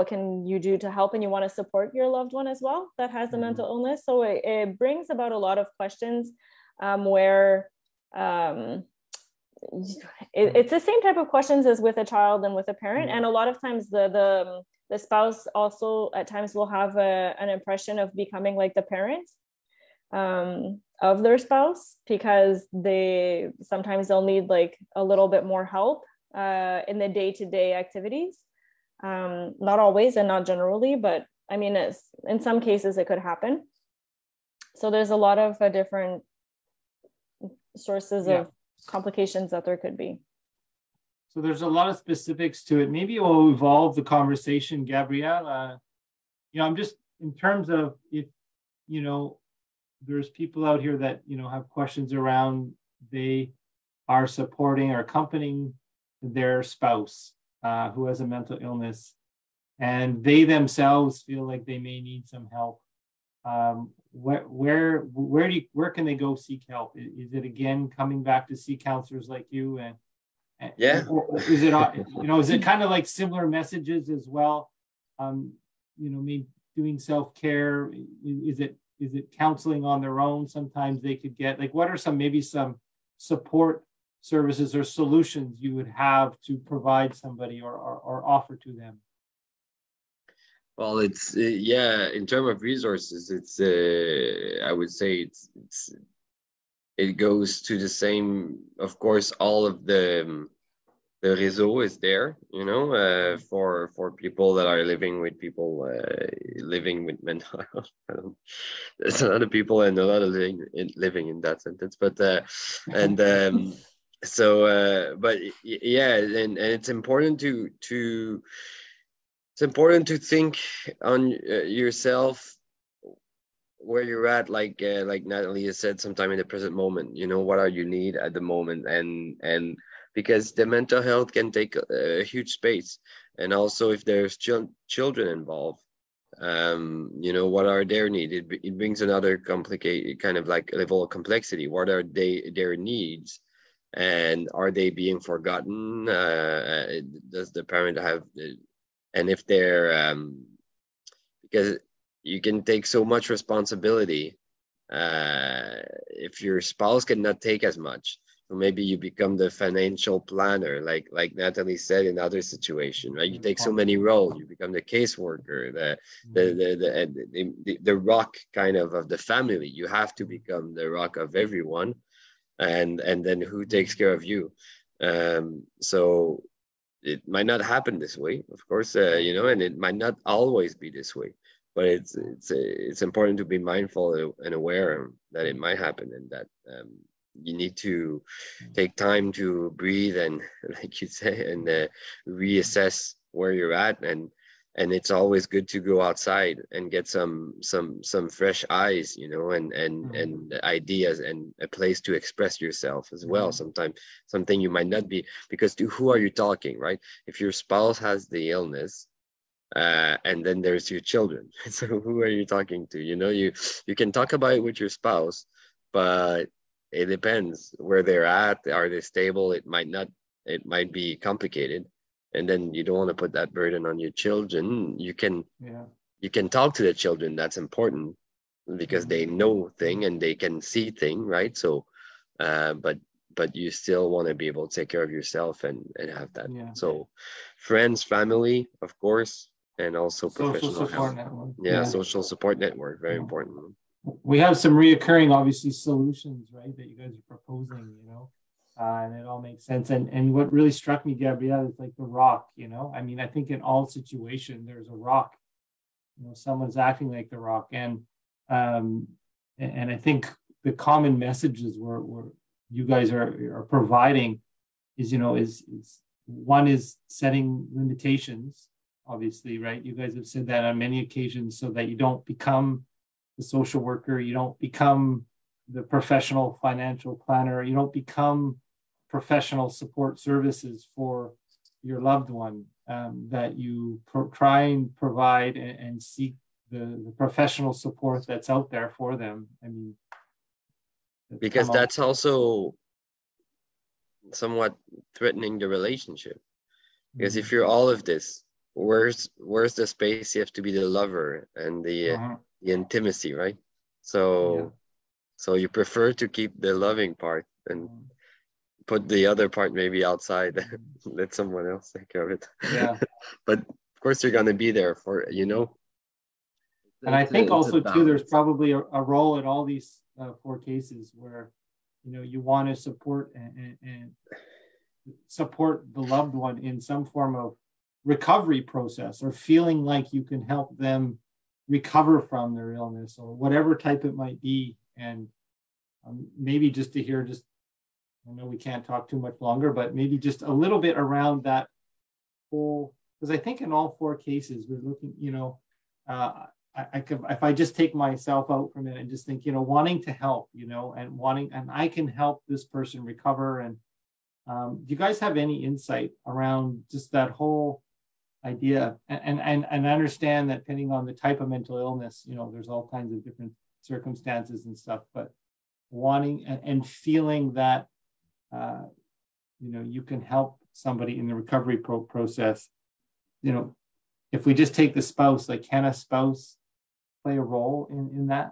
can you do to help? And you want to support your loved one as well that has a mental illness. So it brings about a lot of questions, where it's the same type of questions as with a child and with a parent. And a lot of times the spouse also at times will have an impression of becoming like the parent of their spouse, because they'll need like a little bit more help in the day-to-day activities. Not always and not generally, but I mean, in some cases it could happen. So there's a lot of different sources of complications that there could be. So there's a lot of specifics to it. Maybe we'll evolve the conversation, Gabrielle. I'm just, in terms of if, there's people out here that, have questions around, they are supporting or accompanying their spouse who has a mental illness, and they themselves feel like they may need some help. Where can they go seek help? Is it again coming back to see counselors like you, and or is it is it kind of like similar messages as well? Maybe doing self-care. Is it counseling on their own? Sometimes they could get, like, what are some support services or solutions you would have to provide somebody or offer to them? Well, it's in terms of resources, it's I would say it goes to the same. Of course, all of the RÉSEAU is there, for people that are living with people living with mental health. There's a lot of people and a lot of living in that sentence, but but it's important to think on yourself, where you're at, like Nathalie has said, sometime in the present moment, what are you need at the moment, and because the mental health can take a huge space. And also if there's children involved, what are their needs? It brings another complicated kind of like level of complexity. What are their needs? And are they being forgotten? Does the parent have, and if they're, because you can take so much responsibility, if your spouse cannot take as much. So maybe you become the financial planner, like Nathalie said in other situation, right? You take so many roles. You become the caseworker, the rock kind of the family. You have to become the rock of everyone, and then who takes care of you? So it might not happen this way, of course, and it might not always be this way. But it's important to be mindful and aware that it might happen, and that you need to take time to breathe and, like you say, and reassess where you're at, and it's always good to go outside and get some fresh eyes, and ideas and a place to express yourself as well. Sometimes something you might not be, because to who are you talking, right? If your spouse has the illness, and then there's your children, so who are you talking to? You can talk about it with your spouse, but it depends where they're at. Are they stable? It might be complicated. And then you don't want to put that burden on your children. You can talk to the children. That's important because they know thing and they can see thing, right? So, but you still want to be able to take care of yourself and have that. So friends, family, of course, and also professional support help. network. Social support network, very important. We have some reoccurring, obviously, solutions, right, that you guys are proposing, and it all makes sense. And what really struck me, Gabrielle, is like the rock, I mean, I think in all situations, there's a rock, someone's acting like the rock. And I think the common messages were you guys are providing is one is setting limitations, obviously, right? You guys have said that on many occasions so that you don't become the social worker, you don't become the professional financial planner, you don't become professional support services for your loved one, that you try and provide and seek the professional support that's out there for them. I mean, because that's also somewhat threatening the relationship. Because if you're all of this, where's the space? You have to be the lover and the intimacy, right? So you prefer to keep the loving part and put the other part maybe outside. Let someone else take care of it. But of course you're going to be there for and I think also too, there's probably a role in all these 4 cases where you want to support and support the loved one in some form of recovery process, or feeling like you can help them recover from their illness or whatever type it might be. And maybe just to hear, I know we can't talk too much longer, but maybe just a little bit around that whole, because I think in all 4 cases we're looking, if I just take myself out from it and just think, wanting to help, and I can help this person recover. And do you guys have any insight around just that whole idea? And understand that depending on the type of mental illness, there's all kinds of different circumstances and stuff, but wanting and feeling that, you can help somebody in the recovery process. If we just take the spouse, like, can a spouse play a role in that?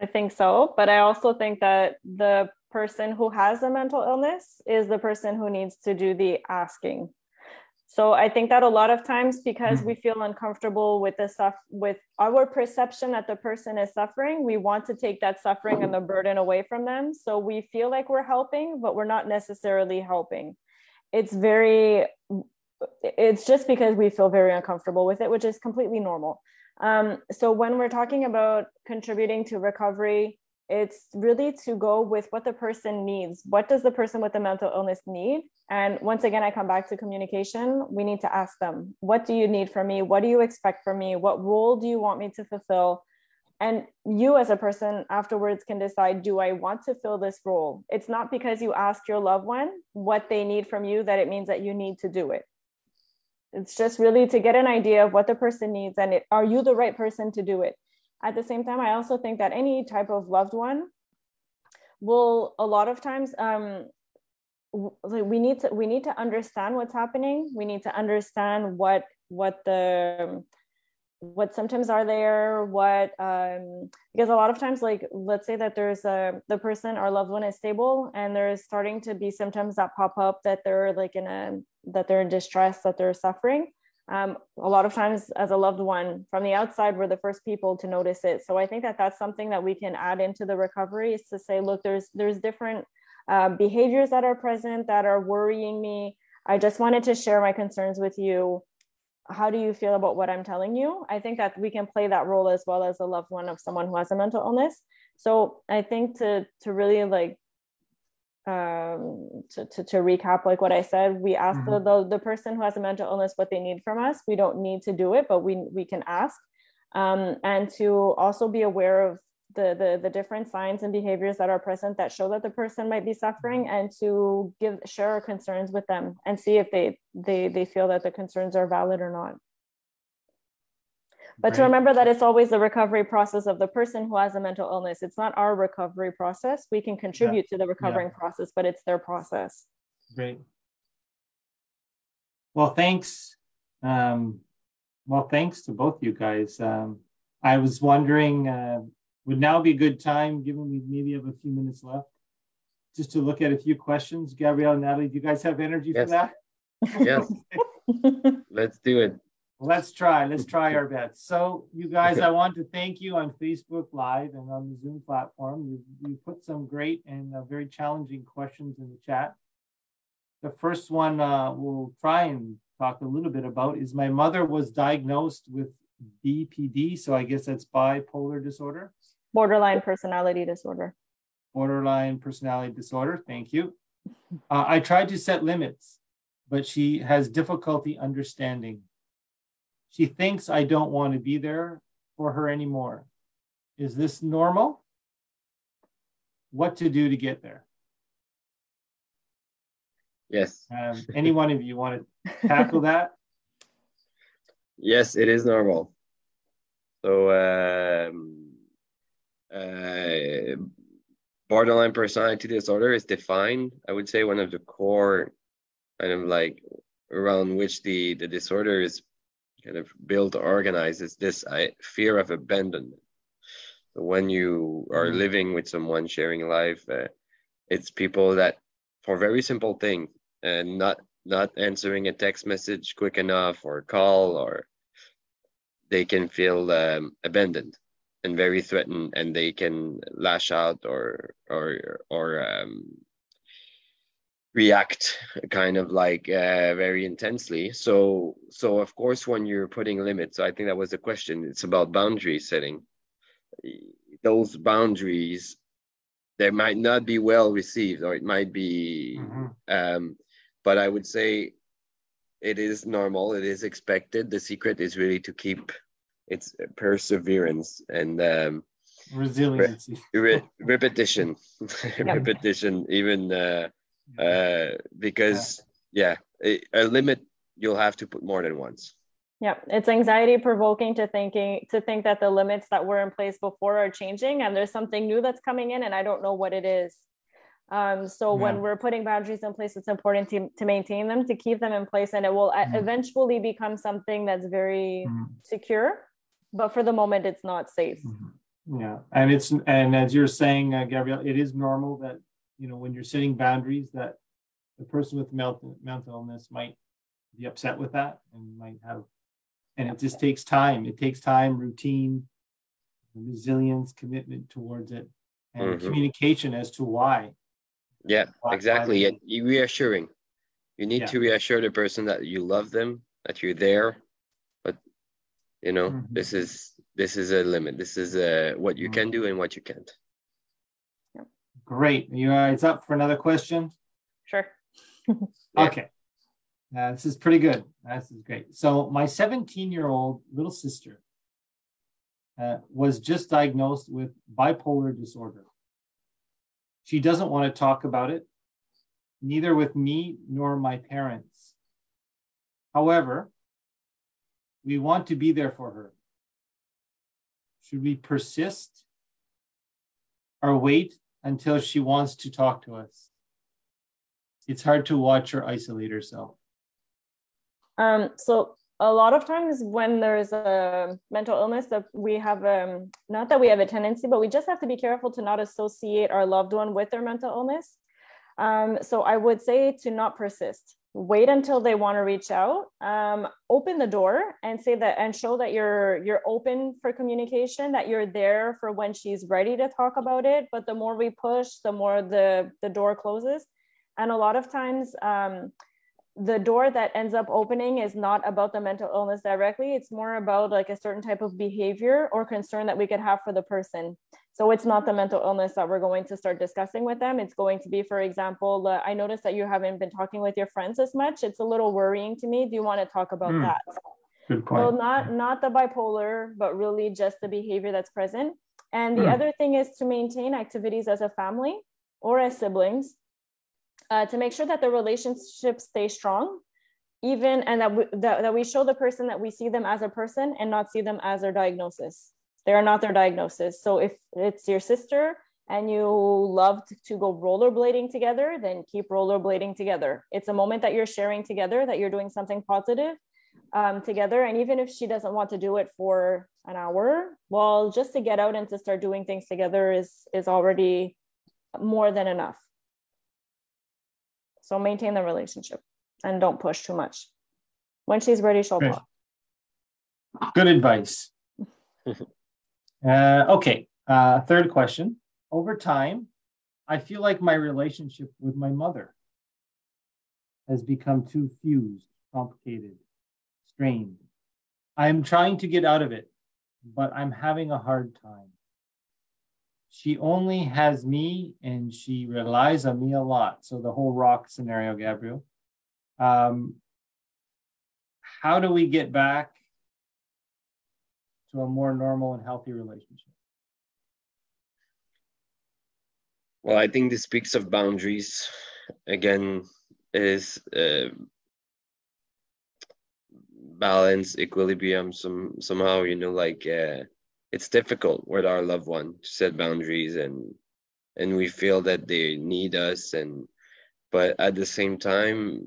I think so, but I also think that the person who has a mental illness is the person who needs to do the asking. So I think that a lot of times, because we feel uncomfortable with with our perception that the person is suffering, we want to take that suffering and the burden away from them. So we feel like we're helping, but we're not necessarily helping. It's just because we feel very uncomfortable with it, which is completely normal. So when we're talking about contributing to recovery, it's really to go with what the person needs. What does the person with the mental illness need? And once again, I come back to communication. We need to ask them, what do you need from me? What do you expect from me? What role do you want me to fulfill? And you as a person afterwards can decide, do I want to fill this role? It's not because you ask your loved one what they need from you that it means that you need to do it. It's just really to get an idea of what the person needs, and are you the right person to do it? At the same time, I also think that any type of loved one will, a lot of times, we need to understand what's happening. We need to understand what symptoms are there, because a lot of times, like, let's say that there's the person, our loved one, is stable, and there's starting to be symptoms that pop up that they're like that they're in distress, that they're suffering. A lot of times, as a loved one from the outside, we're the first people to notice it. So I think that that's something that we can add into the recovery, is to say, look, there's different behaviors that are present that are worrying me. I just wanted to share my concerns with you. How do you feel about what I'm telling you? I think that we can play that role as well as a loved one of someone who has a mental illness. So I think to really like to recap, like what I said, we ask the person who has a mental illness what they need from us. We don't need to do it, but we can ask, and to also be aware of the different signs and behaviors that are present that show that the person might be suffering, and to share our concerns with them and see if they feel that the concerns are valid or not. But to remember that it's always the recovery process of the person who has a mental illness. It's not our recovery process. We can contribute to the recovering process, but it's their process. Great. Well, thanks. Thanks to both you guys. I was wondering, would now be a good time, given we maybe have a few minutes left, just to look at a few questions? Gabrielle and Nathalie, do you guys have energy for that? Yes. Let's do it. Let's try our best. So you guys, I want to thank you on Facebook Live and on the Zoom platform. You put some great and very challenging questions in the chat. The first one we'll try and talk a little bit about is, my mother was diagnosed with BPD, so I guess that's bipolar disorder. Borderline personality disorder. Borderline personality disorder, thank you. I tried to set limits, but she has difficulty understanding. She thinks I don't want to be there for her anymore. Is this normal? What to do to get there? Yes. Any one of you want to tackle that? Yes, it is normal. So borderline personality disorder is defined, I would say, one of the core kind of like around which the disorder is kind of built or organized is this fear of abandonment. So when you are living with someone, sharing life, it's people that, for very simple things, and not answering a text message quick enough or call, or they can feel abandoned and very threatened, and they can lash out or react kind of like very intensely. So of course, when you're putting limits, so I think that was the question, it's about boundary setting. Those boundaries, they might not be well received, or it might be but I would say it is normal, it is expected. The secret is really to keep its perseverance and resiliency, repetition. Repetition, even because a limit you'll have to put more than once. Yeah, it's anxiety provoking to think that the limits that were in place before are changing, and there's something new that's coming in, and I don't know what it is. When we're putting boundaries in place, it's important to maintain them, to keep them in place, and it will eventually become something that's very secure. But for the moment, it's not safe. Yeah, and as you're saying, Gabrielle, it is normal that, you know, when you're setting boundaries, that the person with mental illness might be upset with that and might have, and it just takes time. It takes time, routine, resilience, commitment towards it, and communication as to why. Yeah, exactly. And you reassuring. You need to reassure the person that you love them, that you're there, but you know, this is a limit. This is what you can do and what you can't. Great. You guys up for another question? Sure. Okay. This is pretty good. This is great. So my 17-year-old little sister was just diagnosed with bipolar disorder. She doesn't want to talk about it, neither with me nor my parents. However, we want to be there for her. Should we persist or wait until she wants to talk to us? It's hard to watch her isolate herself. So a lot of times when there's a mental illness, that we have, not that we have a tendency, but we just have to be careful to not associate our loved one with their mental illness. So I would say to not persist. Wait until they want to reach out, open the door and say that, and show that you're open for communication, that you're there for when she's ready to talk about it. But the more we push, the more the door closes. And a lot of times, the door that ends up opening is not about the mental illness directly. It's more about like a certain type of behavior or concern that we could have for the person. So it's not the mental illness that we're going to start discussing with them. It's going to be, for example, I noticed that you haven't been talking with your friends as much. It's a little worrying to me. Do you want to talk about that? Good point. So not the bipolar, but really just the behavior that's present. And the other thing is to maintain activities as a family or as siblings, to make sure that the relationships stay strong. even, and that we show the person that we see them as a person and not see them as their diagnosis. They are not their diagnosis. So if it's your sister and you love to go rollerblading together, then keep rollerblading together. It's a moment that you're sharing together, that you're doing something positive together. And even if she doesn't want to do it for an hour, well, just to get out and to start doing things together is already more than enough. So maintain the relationship and don't push too much. When she's ready, she'll talk. Good advice. Okay, third question. Over time, I feel like my relationship with my mother has become too fused, complicated, strained. I'm trying to get out of it, but I'm having a hard time. She only has me and she relies on me a lot. So the whole rock scenario, Gabriel. How do we get back to a more normal and healthy relationship? Well, I think this speaks of boundaries. Again, is balance, equilibrium, somehow, you know, like it's difficult with our loved one to set boundaries, and we feel that they need us, but at the same time,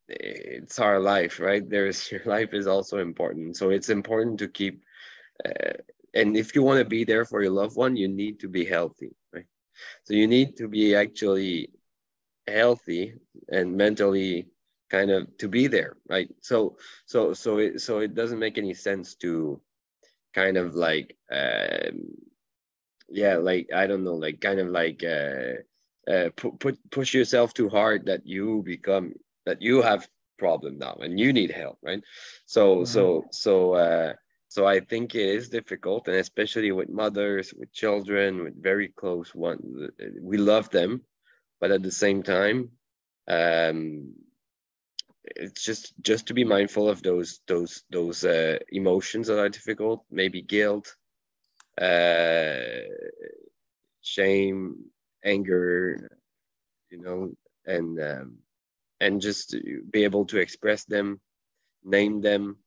it's our life, right? Your life is also important. So it's important to keep, and if you want to be there for your loved one, you need to be healthy, right? So you need to be actually healthy and mentally kind of to be there, right? So it doesn't make any sense to kind of like, yeah, like, I don't know, like kind of like push yourself too hard that you have problem now and you need help, right? So I think it is difficult, and especially with mothers, with children, with very close ones. We love them, but at the same time, it's just to be mindful of those emotions that are difficult. Maybe guilt, shame, anger, you know, and just be able to express them, name them,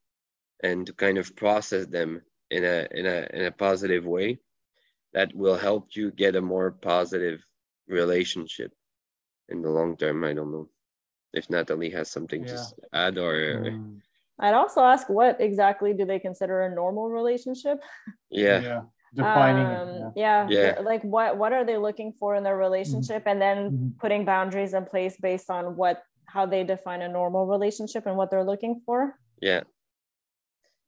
and to kind of process them in a positive way that will help you get a more positive relationship in the long term. I don't know if Nathalie has something to add, or I'd also ask, what exactly do they consider a normal relationship? Defining it. Like what are they looking for in their relationship, and then putting boundaries in place based on how they define a normal relationship and what they're looking for.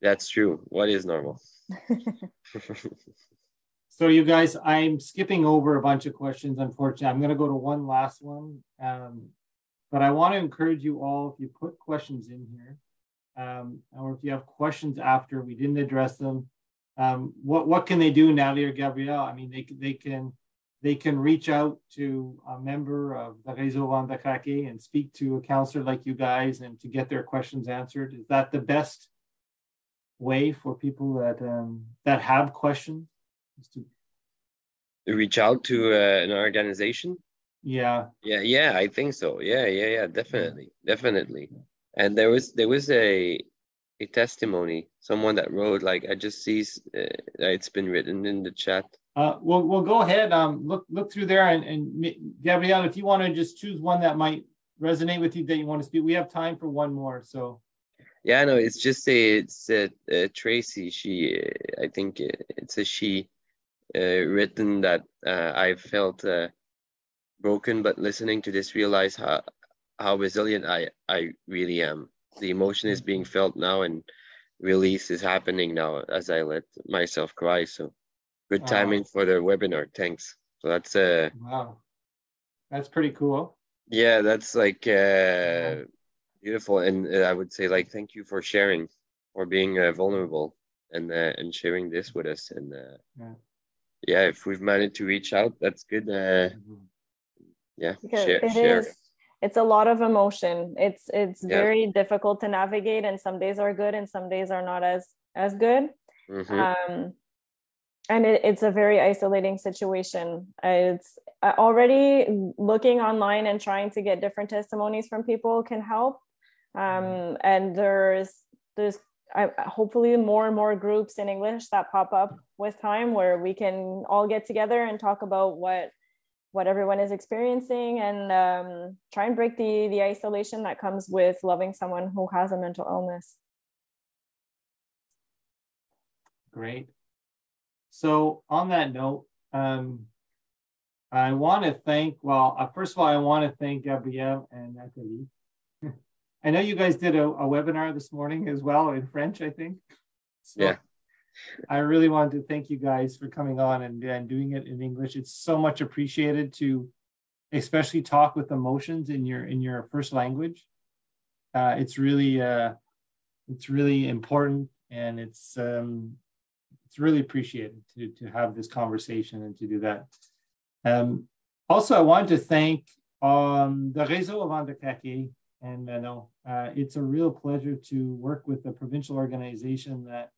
That's true. What is normal? So you guys, I'm skipping over a bunch of questions, unfortunately. I'm going to go to one last one. But I want to encourage you all, if you put questions in here, or if you have questions after we didn't address them, what can they do, Nathalie or Gabriel? I mean, they can reach out to a member of the RÉSEAU and CRAQUER and speak to a counselor like you guys and to get their questions answered. Is that the best way for people that have questions? Is to reach out to an organization? Yeah, I think so. Definitely. And there was a testimony, someone that wrote, like, I just see it's been written in the chat. We'll go ahead. Look through there, and Gabriel, if you want to just choose one that might resonate with you that you want to speak, we have time for one more. So yeah, no, it's just Tracy. I think it's a she written that I felt broken, but listening to this, realize how resilient I really am. The emotion is being felt now, and release is happening now as I let myself cry. So good timing for the webinar. Thanks. So that's wow, that's pretty cool. Yeah, that's like beautiful, and I would say, like, thank you for sharing, for being vulnerable and sharing this with us. And if we've managed to reach out, that's good. Share. It's a lot of emotion. It's very difficult to navigate, and some days are good and some days are not as good. it's a very isolating situation. It's already looking online and trying to get different testimonies from people can help. And there's hopefully more and more groups in English that pop up with time where we can all get together and talk about what everyone is experiencing and try and break the isolation that comes with loving someone who has a mental illness. Great. So on that note, I want to thank, first of all, I want to thank Gabriel and Nathalie. I know you guys did a webinar this morning as well in French, I think. So yeah. I really wanted to thank you guys for coming on and doing it in English. It's so much appreciated to especially talk with emotions in your first language. It's really important, and it's really appreciated to have this conversation and to do that. Also, I wanted to thank the RÉSEAU AVANT de CRAQUER. And it's a real pleasure to work with a provincial organization that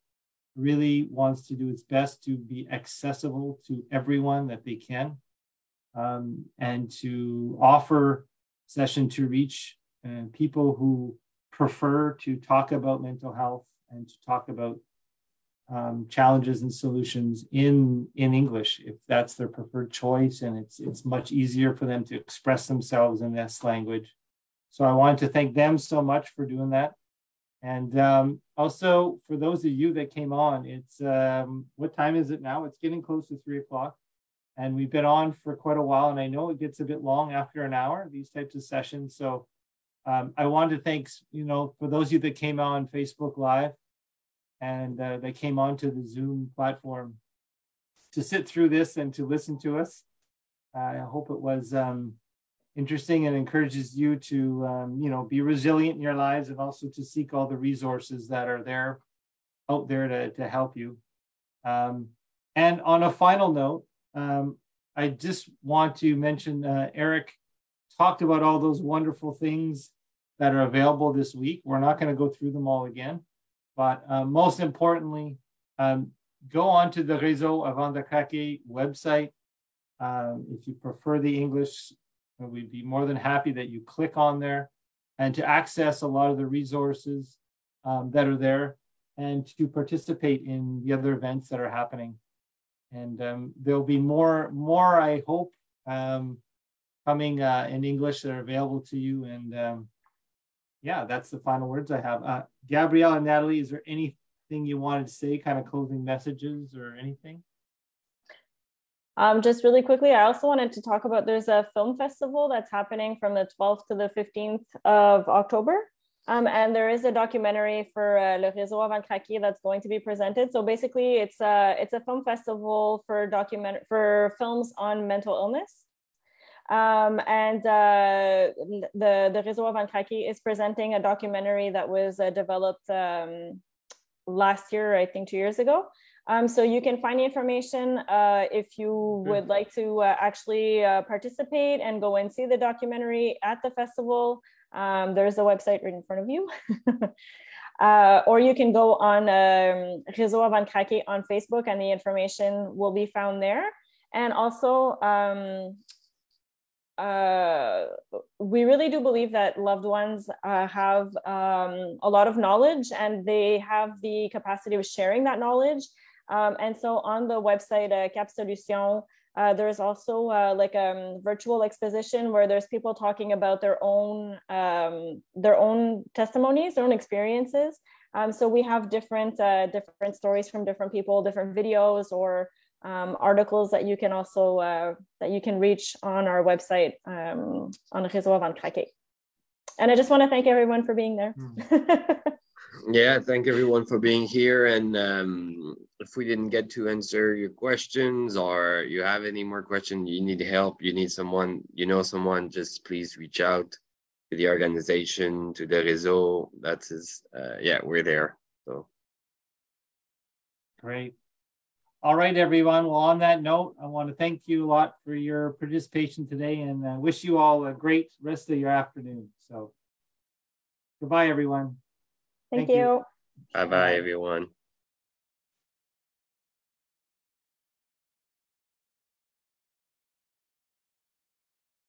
really wants to do its best to be accessible to everyone that they can, and to offer session to reach people who prefer to talk about mental health and to talk about challenges and solutions in English, if that's their preferred choice, and it's much easier for them to express themselves in this language. So I wanted to thank them so much for doing that. And also for those of you that came on, it's, what time is it now? It's getting close to 3 o'clock. And we've been on for quite a while, and I know it gets a bit long after an hour, these types of sessions. So I wanted to thank, for those of you that came on Facebook Live and that came onto the Zoom platform to sit through this and to listen to us. I hope it was interesting and encourages you to, be resilient in your lives, and also to seek all the resources that are out there to help you. And on a final note, I just want to mention Eric talked about all those wonderful things that are available this week. We're not going to go through them all again, but most importantly, go on to the RÉSEAU AVANT de CRAQUER website. If you prefer the English, we'd be more than happy that you click on there and to access a lot of the resources that are there, and to participate in the other events that are happening. And there'll be more, I hope, coming in English that are available to you. And yeah, that's the final words I have. Gabriel and Nathalie, is there anything you wanted to say, kind of closing messages or anything? Just really quickly, I also wanted to talk about, there's a film festival that's happening from the 12th to the 15th of October. And there is a documentary for Le Réseau Avant Craquer that's going to be presented. So basically it's a film festival for films on mental illness. And the Réseau Avant Craquer is presenting a documentary that was developed last year, I think 2 years ago. So you can find the information if you would like to actually participate and go and see the documentary at the festival. There's a website right in front of you. Or you can go on Réseau Avant Craquer on Facebook, and the information will be found there. And also, we really do believe that loved ones have a lot of knowledge, and they have the capacity of sharing that knowledge. And so on the website capsules, there's also like a virtual exposition where there's people talking about their own testimonies, their own experiences. So we have different stories from different people, different videos or articles that you can also that you can reach on our website on Réseau Avant Craquer. And I just want to thank everyone for being there. Yeah, thank everyone for being here. And if we didn't get to answer your questions, or you have any more questions, you need help, you need someone, someone, just please reach out to the organization, to the réseau. Yeah, we're there. So great. All right, everyone. Well, on that note, I want to thank you a lot for your participation today, and wish you all a great rest of your afternoon. So goodbye, everyone. Thank you. Bye-bye, everyone.